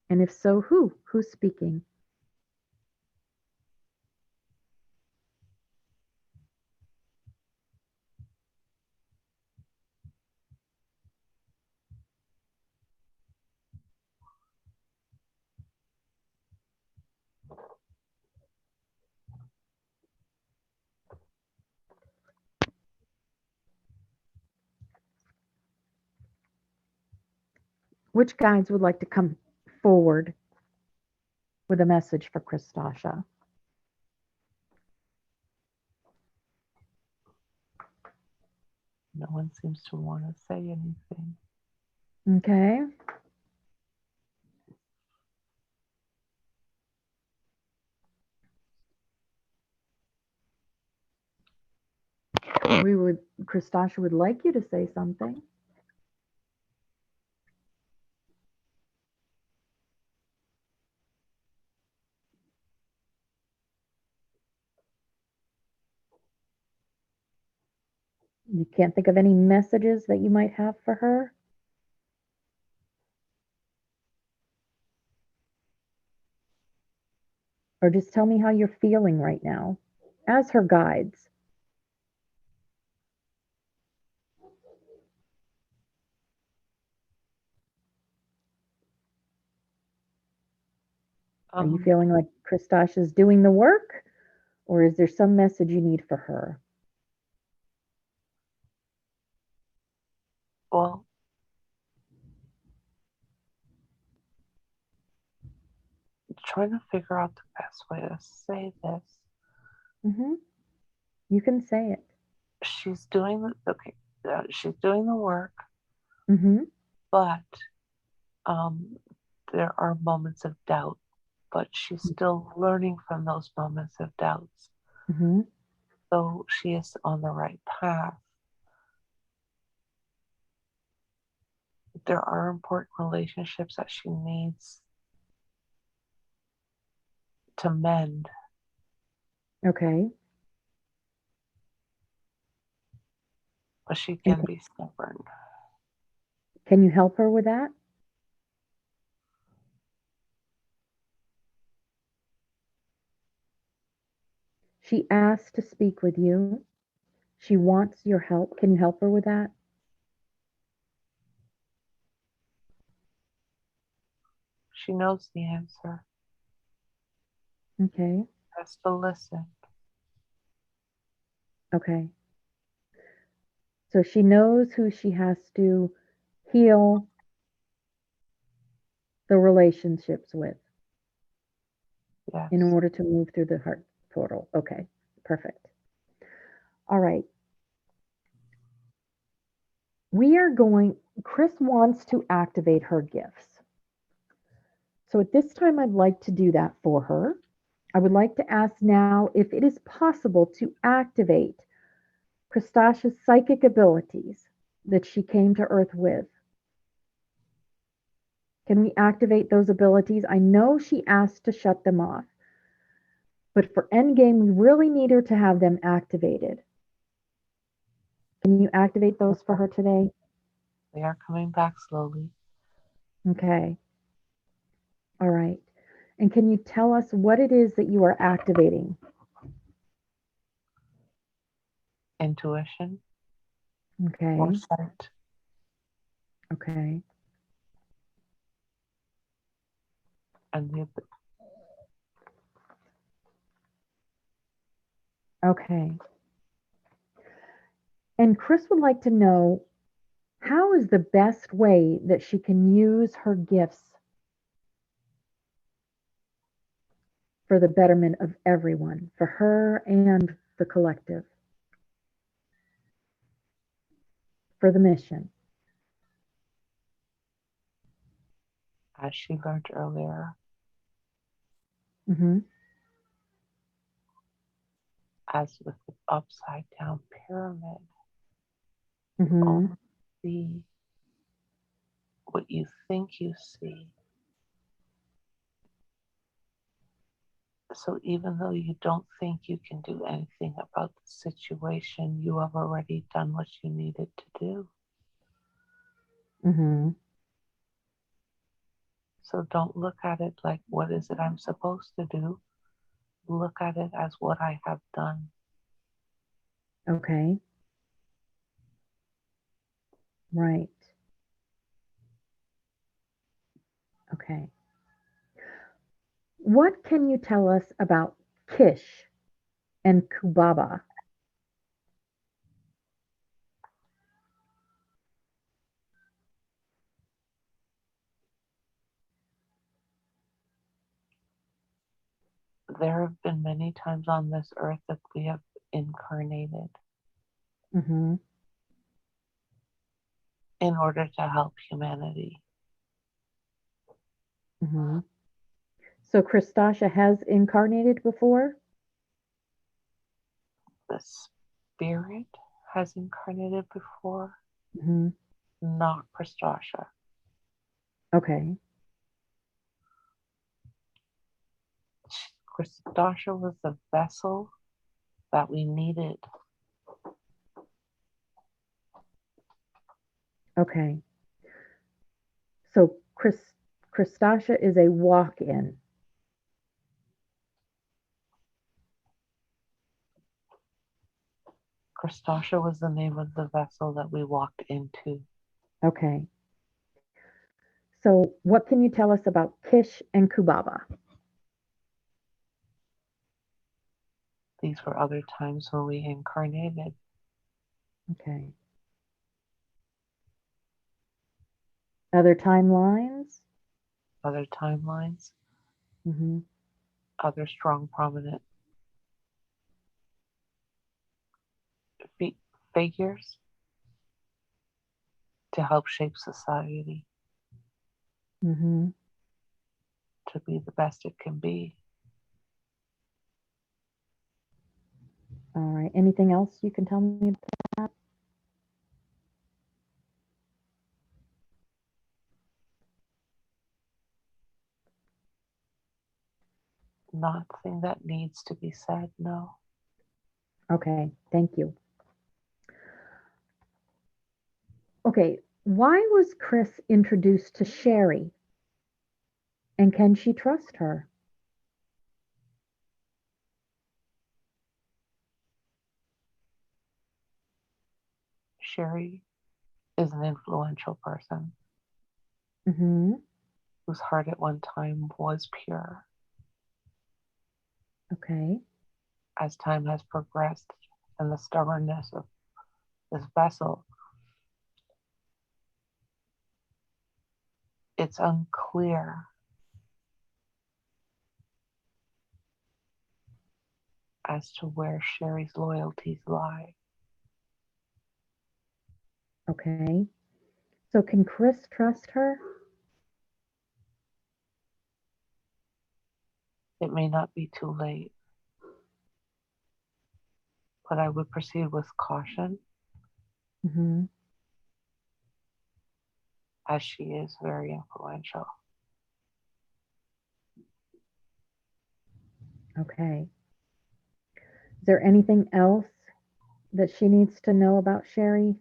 And if so, who? Who's speaking? Which guides would like to come forward with a message for Krishtasha? No one seems to want to say anything. Okay. Krishtasha would like you to say something. You can't think of any messages that you might have for her? Or just tell me how you're feeling right now as her guides. Are you Um, feeling like Krishtasha is doing the work? Or is there some message you need for her? well, trying to figure out the best way to say this. Hmm. You can say it. She's doing she's doing the work, Hmm. but um, there are moments of doubt. But she's still learning from those moments of doubts. Hmm. So she is on the right path. There are important relationships that she needs to mend, Okay. but she And can be stubborn. can you help her with that? She asked to speak with you. She wants your help. Can you help her with that? She knows the answer. Okay. has to listen. Okay. So she knows who she has to heal the relationships with Yes. in order to move through the heart portal. Okay. Perfect. All right. Chris wants to activate her gifts. So at this time, I'd like to do that for her. I would like to ask now if it is possible to activate Krishtasha's psychic abilities that she came to Earth with. Can we activate those abilities? I know she asked to shut them off, but for Endgame, we really need her to have them activated. Can you activate those for her today? They are coming back slowly. Okay. All right. And can you tell us what it is that you are activating? Intuition, Okay. foresight, Okay. and Okay. And Chris would like to know how is the best way that she can use her gifts for the betterment of everyone, for her and the collective, for the mission. as she learned earlier, Hmm. as with the upside down pyramid, you Hmm. only see what you think you see. So even though you don't think you can do anything about the situation, you have already done what you needed to do. Hmm. So don't look at it like, what is it I'm supposed to do? Look at it as what I have done. Okay. Right. Okay. What can you tell us about Kish and Kubaba? There have been many times on this earth that we have incarnated Hmm. in order to help humanity. Hmm. So Krishtasha has incarnated before? The spirit has incarnated before, Hmm. not Krishtasha. Okay. Krishtasha was the vessel that we needed. Okay. So Krishtasha is a walk-in. Krishtasha was the name of the vessel that we walked into. Okay. So what can you tell us about Kish and Kubaba? These were other times when we incarnated, Okay. Other timelines? other timelines, Hmm. other strong, prominent figures to help shape society Hmm. to be the best it can be. All right. Anything else you can tell me about that? Nothing that needs to be said, no. Okay. Thank you. Okay. Why was Chris introduced to Sherry? And can she trust her? Sherry is an influential person Hmm. whose heart at one time was pure. Okay. as time has progressed and the stubbornness of this vessel, it's unclear as to where Sherry's loyalties lie. Okay. So can Chris trust her? It may not be too late, but I would proceed with caution Mm-hmm. as she is very influential. Okay. Is there anything else that she needs to know about Sherry?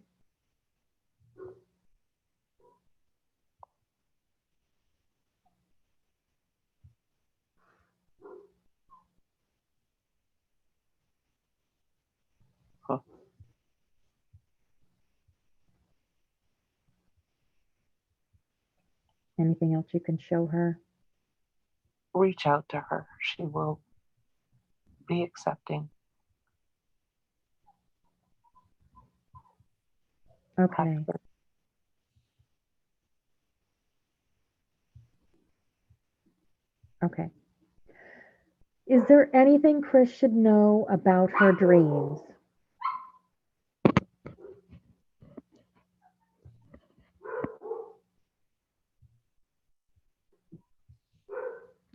Huh. Anything else you can show her? Reach out to her. She will be accepting. Okay. Okay. Is there anything Chris should know about her dreams?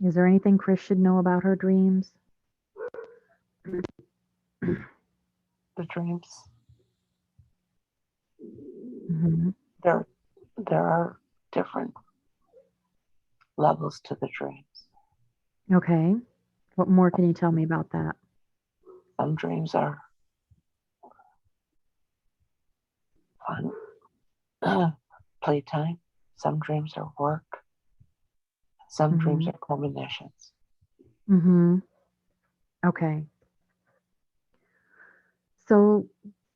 Is there anything Chris should know about her dreams? The dreams, Mm-hmm. there, there are different levels to the dreams. Okay. What more can you tell me about that? Some dreams are fun, playtime. Some dreams are work. Some dreams Mm-hmm. are premonitions. Mm-hmm. Okay. So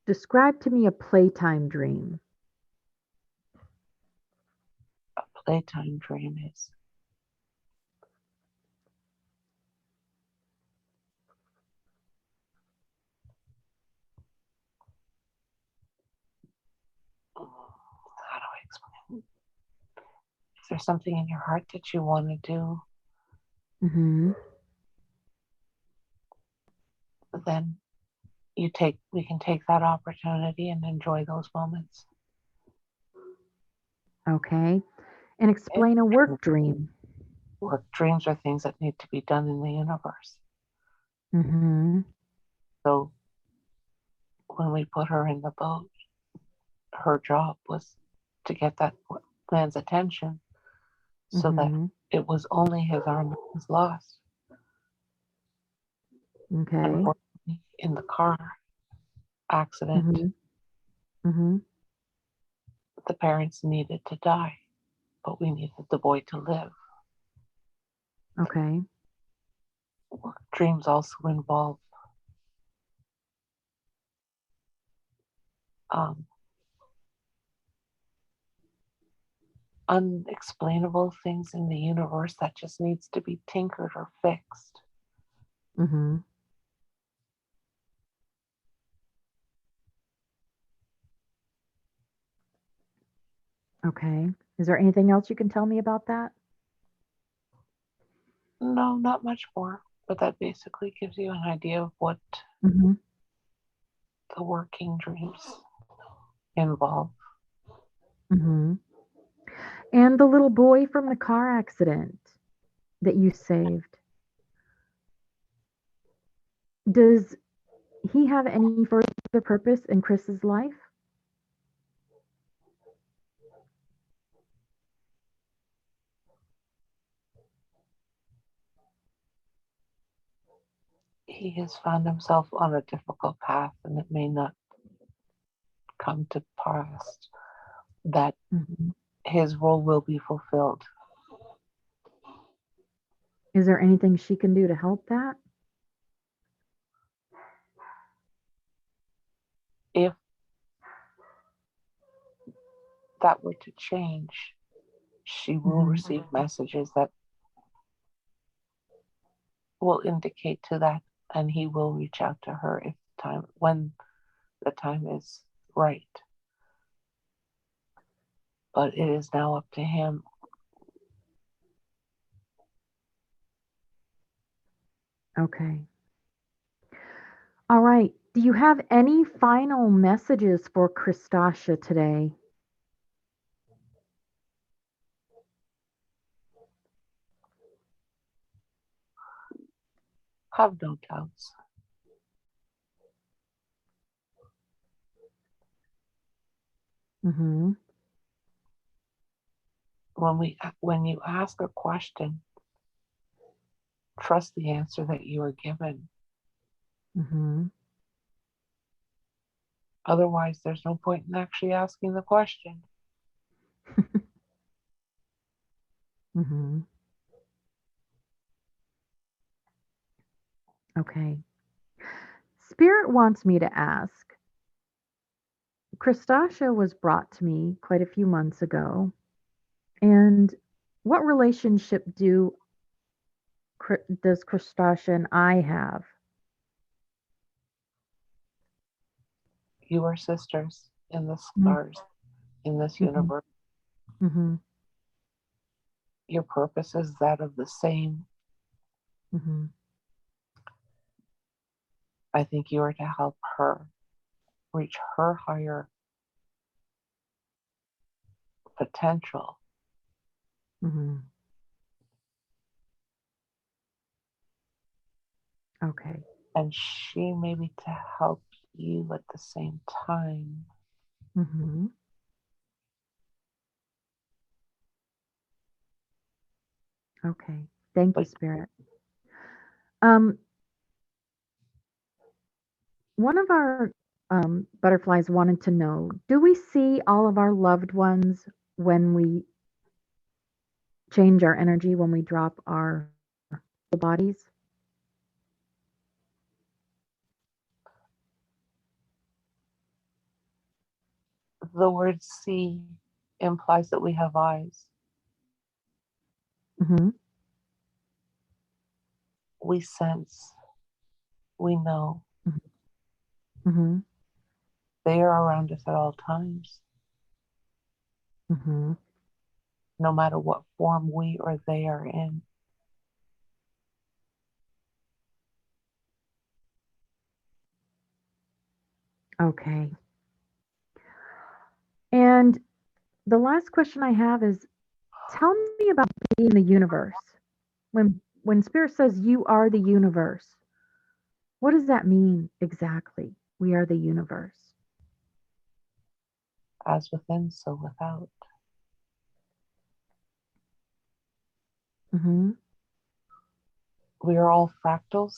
describe to me a playtime dream. A playtime dream is how do I explain? Is there something in your heart that you want to do? Mm-hmm. Then we can take that opportunity and enjoy those moments. Okay. And explain a work dream. Work dreams are things that need to be done in the universe. Mm-hmm. So when we put her in the boat, her job was to get that man's attention so that Mm-hmm. it was only his arm that was lost. Okay. Unfortunately, in the car accident, Mm-hmm. Mm-hmm. the parents needed to die, but we needed the boy to live. Okay. Work dreams also involve um, unexplainable things in the universe that just needs to be tinkered or fixed. Mm-hmm. Okay. Is there anything else you can tell me about that? No, not much more, but that basically gives you an idea of what Mm-hmm. the working dreams involve. Mm-hmm. And the little boy from the car accident that you saved. Does he have any further purpose in Chris's life? He has found himself on a difficult path, and it may not come to pass that Mm-hmm. his role will be fulfilled. Is there anything she can do to help that? If that were to change, she will Mm-hmm. receive messages that will indicate to that, and he will reach out to her if when the time is right. But it is now up to him. Okay. All right. Do you have any final messages for Krishtasha today? Have no doubts. Mm-hmm. When you ask a question, trust the answer that you are given. Mm-hmm. Otherwise, there's no point in actually asking the question. Mm-hmm. Okay. Spirit wants me to ask. Krishtasha was brought to me quite a few months ago. And what relationship does Krishtasha and I have? You are sisters in the stars, in this Mm-hmm. universe. Mm-hmm. Your purpose is that of the same. Mm-hmm. I think you are to help her reach her higher potential, Mm-hmm. Okay. and she may be to help you at the same time. Mm-hmm. Okay. Thank you, But Spirit. Um, One of our butterflies wanted to know, do we see all of our loved ones when we change our energy, when we drop our bodies? the word see implies that we have eyes. Mm-hmm. We sense, we know. Mm-hmm. They are around us at all times, Mm-hmm. no matter what form we or they are in. Okay. And the last question I have is, tell me about being the universe. When Spirit says you are the universe, what does that mean exactly? We are the universe. As within, so without. Mm-hmm. We are all fractals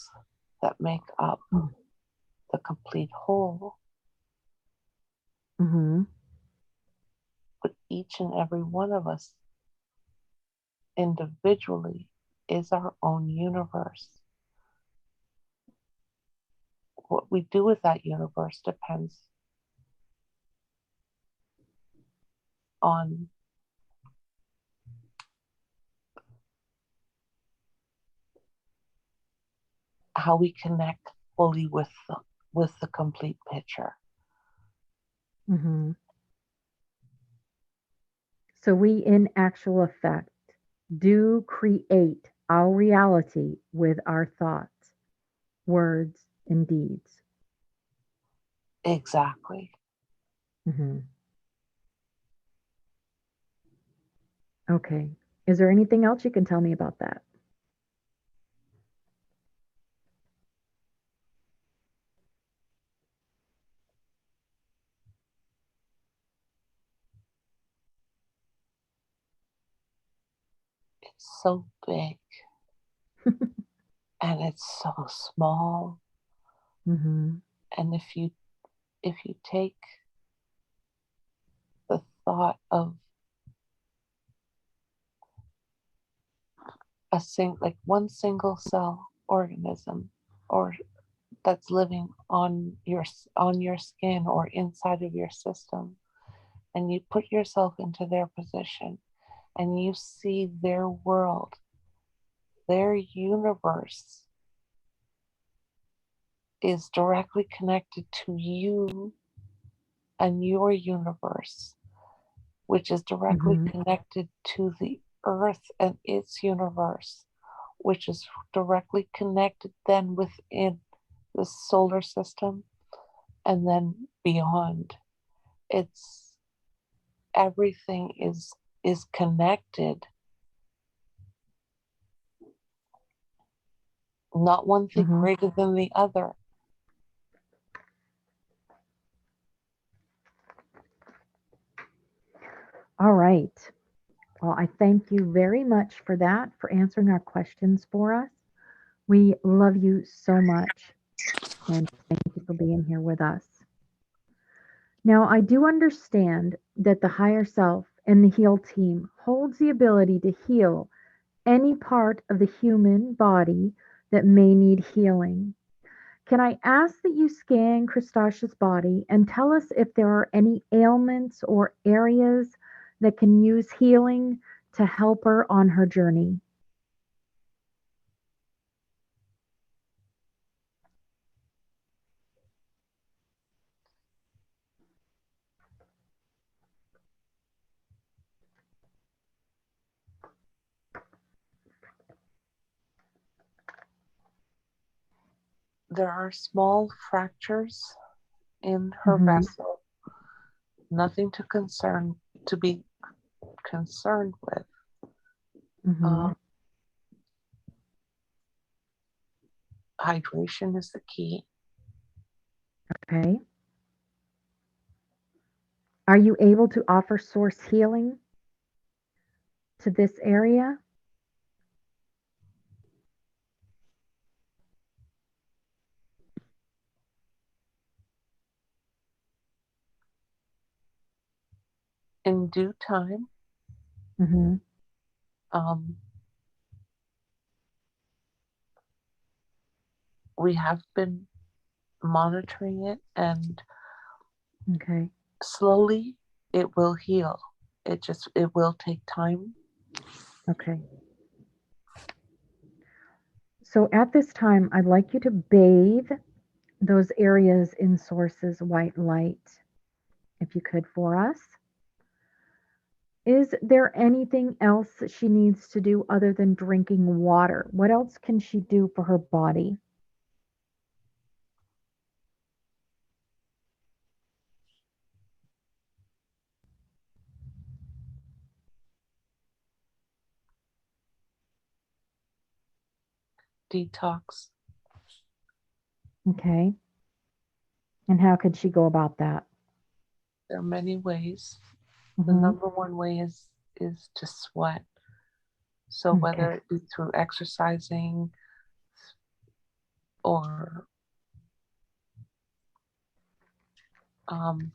that make up Mm-hmm. the complete whole, Mm-hmm. but each and every one of us individually is our own universe. What we do with that universe depends on how we connect fully with the complete picture. Mm-hmm. So we, in actual effect, do create our reality with our thoughts, words, and deeds. Exactly. Hmm. Okay. Is there anything else you can tell me about that? It's so big and it's so small. Hmm. And if you take the thought of like one single cell organism or that's living on your skin or inside of your system, and you put yourself into their position and you see their world, their universe, is directly connected to you and your universe, which is directly Mm-hmm. connected to the earth and its universe, which is directly connected then within the solar system and then beyond. It's everything is connected, not one thing Mm-hmm. greater than the other. All right. Well, I thank you very much for that, for answering our questions for us. We love you so much, and thank you for being here with us. Now, I do understand that the higher self and the heal team holds the ability to heal any part of the human body that may need healing. Can I ask that you scan Krishtasha's body and tell us if there are any ailments or areas that can use healing to help her on her journey? There are small fractures in her Mm-hmm. vessel, nothing to be concerned with. Mm-hmm. Um, Hydration is the key. Okay. Are you able to offer source healing to this area? In due time, Mm-hmm. um, we have been monitoring it, and Okay. slowly it will heal. It will take time. Okay. So at this time, I'd like you to bathe those areas in Source's white light, if you could for us. Is there anything else that she needs to do other than drinking water? What else can she do for her body? Detox. Okay. And how could she go about that? There are many ways. The Hmm. number one way is to sweat. So Okay. whether it be through exercising or um,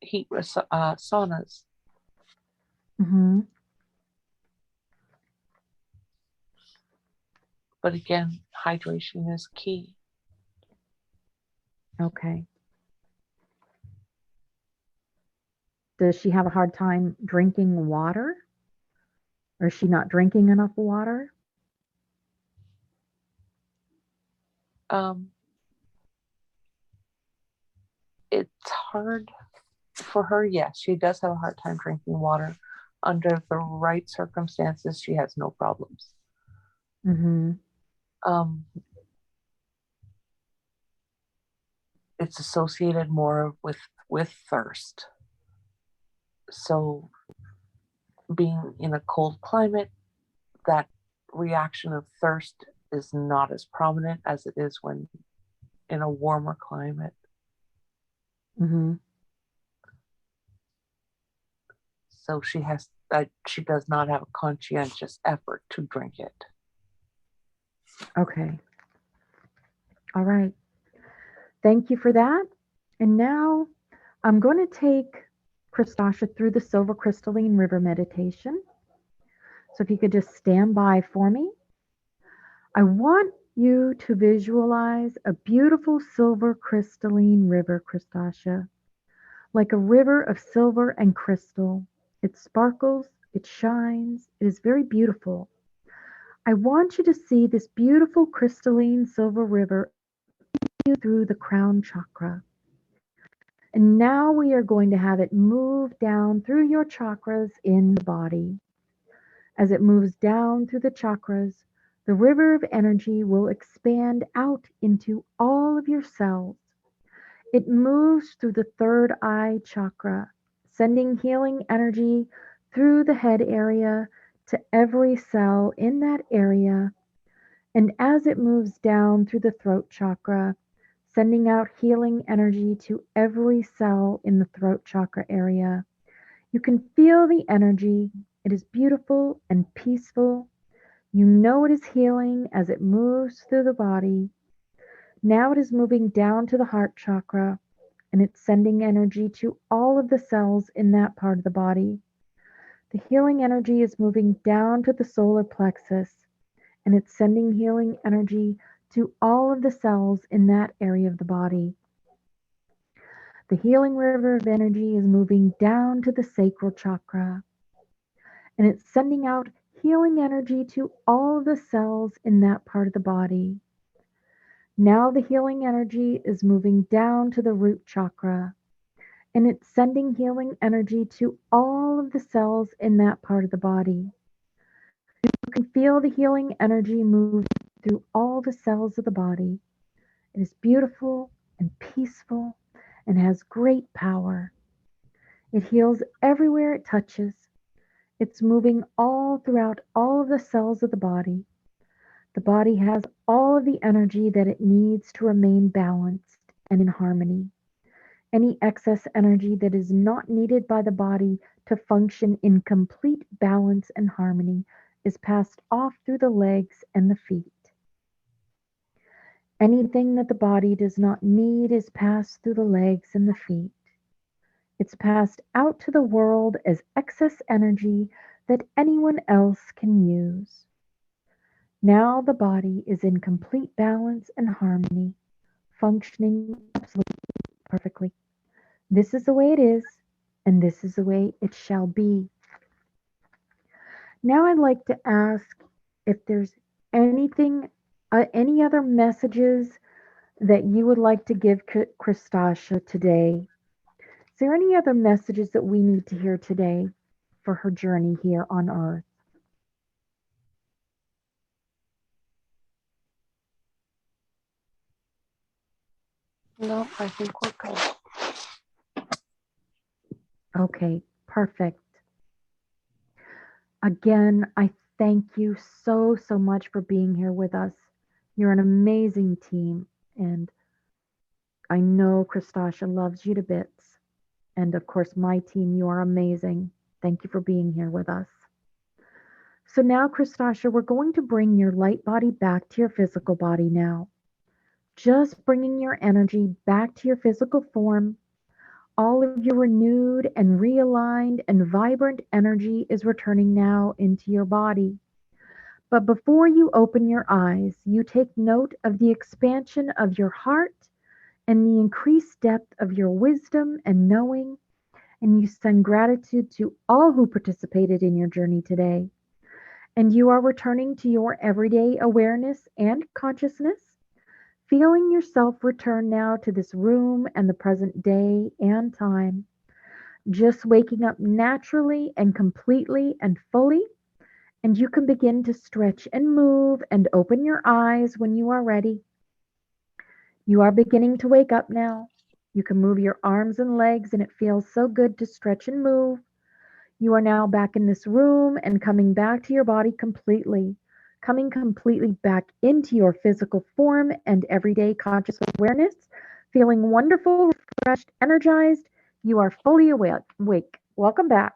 heat saunas, Hmm. but again, hydration is key. Okay. Does she have a hard time drinking water? Or is she not drinking enough water? Um, it's hard for her. Yes, she does have a hard time drinking water. Under the right circumstances, she has no problems. Hmm. Um, it's associated more with thirst. So being in a cold climate, that reaction of thirst is not as prominent as it is when in a warmer climate. Hmm. So she does not have a conscientious effort to drink it. Okay. All right. Thank you for that. And now I'm going to take Krishtasha through the silver crystalline river meditation. So if you could just stand by for me. I want you to visualize a beautiful silver crystalline river, Krishtasha, like a river of silver and crystal. It sparkles, it shines, it is very beautiful. I want you to see this beautiful crystalline silver river through the crown chakra. And now we are going to have it move down through your chakras in the body. As it moves down through the chakras, the river of energy will expand out into all of your cells. It moves through the third eye chakra, sending healing energy through the head area to every cell in that area. And as it moves down through the throat chakra, sending out healing energy to every cell in the throat chakra area, you can feel the energy. It is beautiful and peaceful. You know it is healing as it moves through the body. Now it is moving down to the heart chakra, and it's sending energy to all of the cells in that part of the body. The healing energy is moving down to the solar plexus, and it's sending healing energy to all of the cells in that area of the body. The healing river of energy is moving down to the sacral chakra, and it's sending out healing energy to all of the cells in that part of the body. Now the healing energy is moving down to the root chakra, and it's sending healing energy to all of the cells in that part of the body. You can feel the healing energy move through all the cells of the body. It is beautiful and peaceful and has great power. It heals everywhere it touches. It's moving all throughout all of the cells of the body. The body has all of the energy that it needs to remain balanced and in harmony. Any excess energy that is not needed by the body to function in complete balance and harmony is passed off through the legs and the feet. Anything that the body does not need is passed through the legs and the feet. It's passed out to the world as excess energy that anyone else can use. Now the body is in complete balance and harmony, functioning absolutely perfectly. This is the way it is, and this is the way it shall be. Now I'd like to ask if there's anything, any other messages that you would like to give Krishtasha today. Is there any other messages that we need to hear today for her journey here on Earth? No, I think we're good. Okay, perfect. Again, I thank you so, so much for being here with us. You're an amazing team, and I know Krishtasha loves you to bits. And of course, my team, you are amazing. Thank you for being here with us. So now, Krishtasha, we're going to bring your light body back to your physical body now. Just bringing your energy back to your physical form. All of your renewed and realigned and vibrant energy is returning now into your body. But before you open your eyes, you take note of the expansion of your heart and the increased depth of your wisdom and knowing, and you send gratitude to all who participated in your journey today. And you are returning to your everyday awareness and consciousness, feeling yourself return now to this room and the present day and time, just waking up naturally and completely and fully. And you can begin to stretch and move and open your eyes when you are ready. You are beginning to wake up now. You can move your arms and legs, and it feels so good to stretch and move. You are now back in this room and coming back to your body completely, coming completely back into your physical form and everyday conscious awareness, feeling wonderful, refreshed, energized. You are fully awake. Welcome back.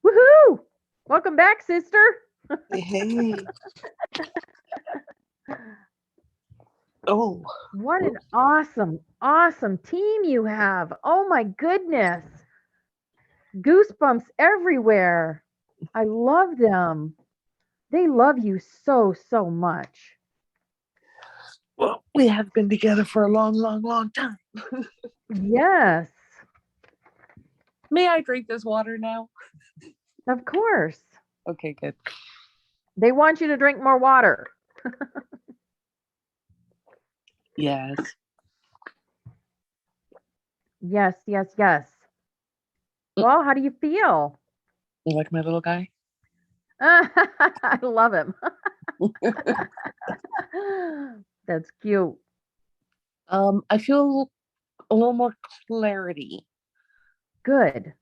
Woohoo! Welcome back, sister. Hey. Oh. What an awesome, awesome team you have. Oh my goodness. Goosebumps everywhere. I love them. They love you so, so much. Well, we have been together for a long, long, long time. Yes, May I drink this water now? of course. Okay, good. They want you to drink more water. Yes. Yes, yes, yes. Well, how do you feel? You like my little guy? I love him. That's cute. I feel a little more clarity. Good.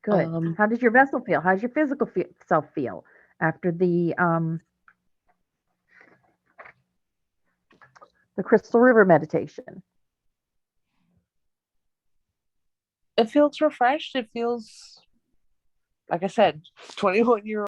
Good. Um, How does your vessel feel? How's your physical self feel after the Crystal River meditation? it feels refreshed. It feels, like I said, 21-year-old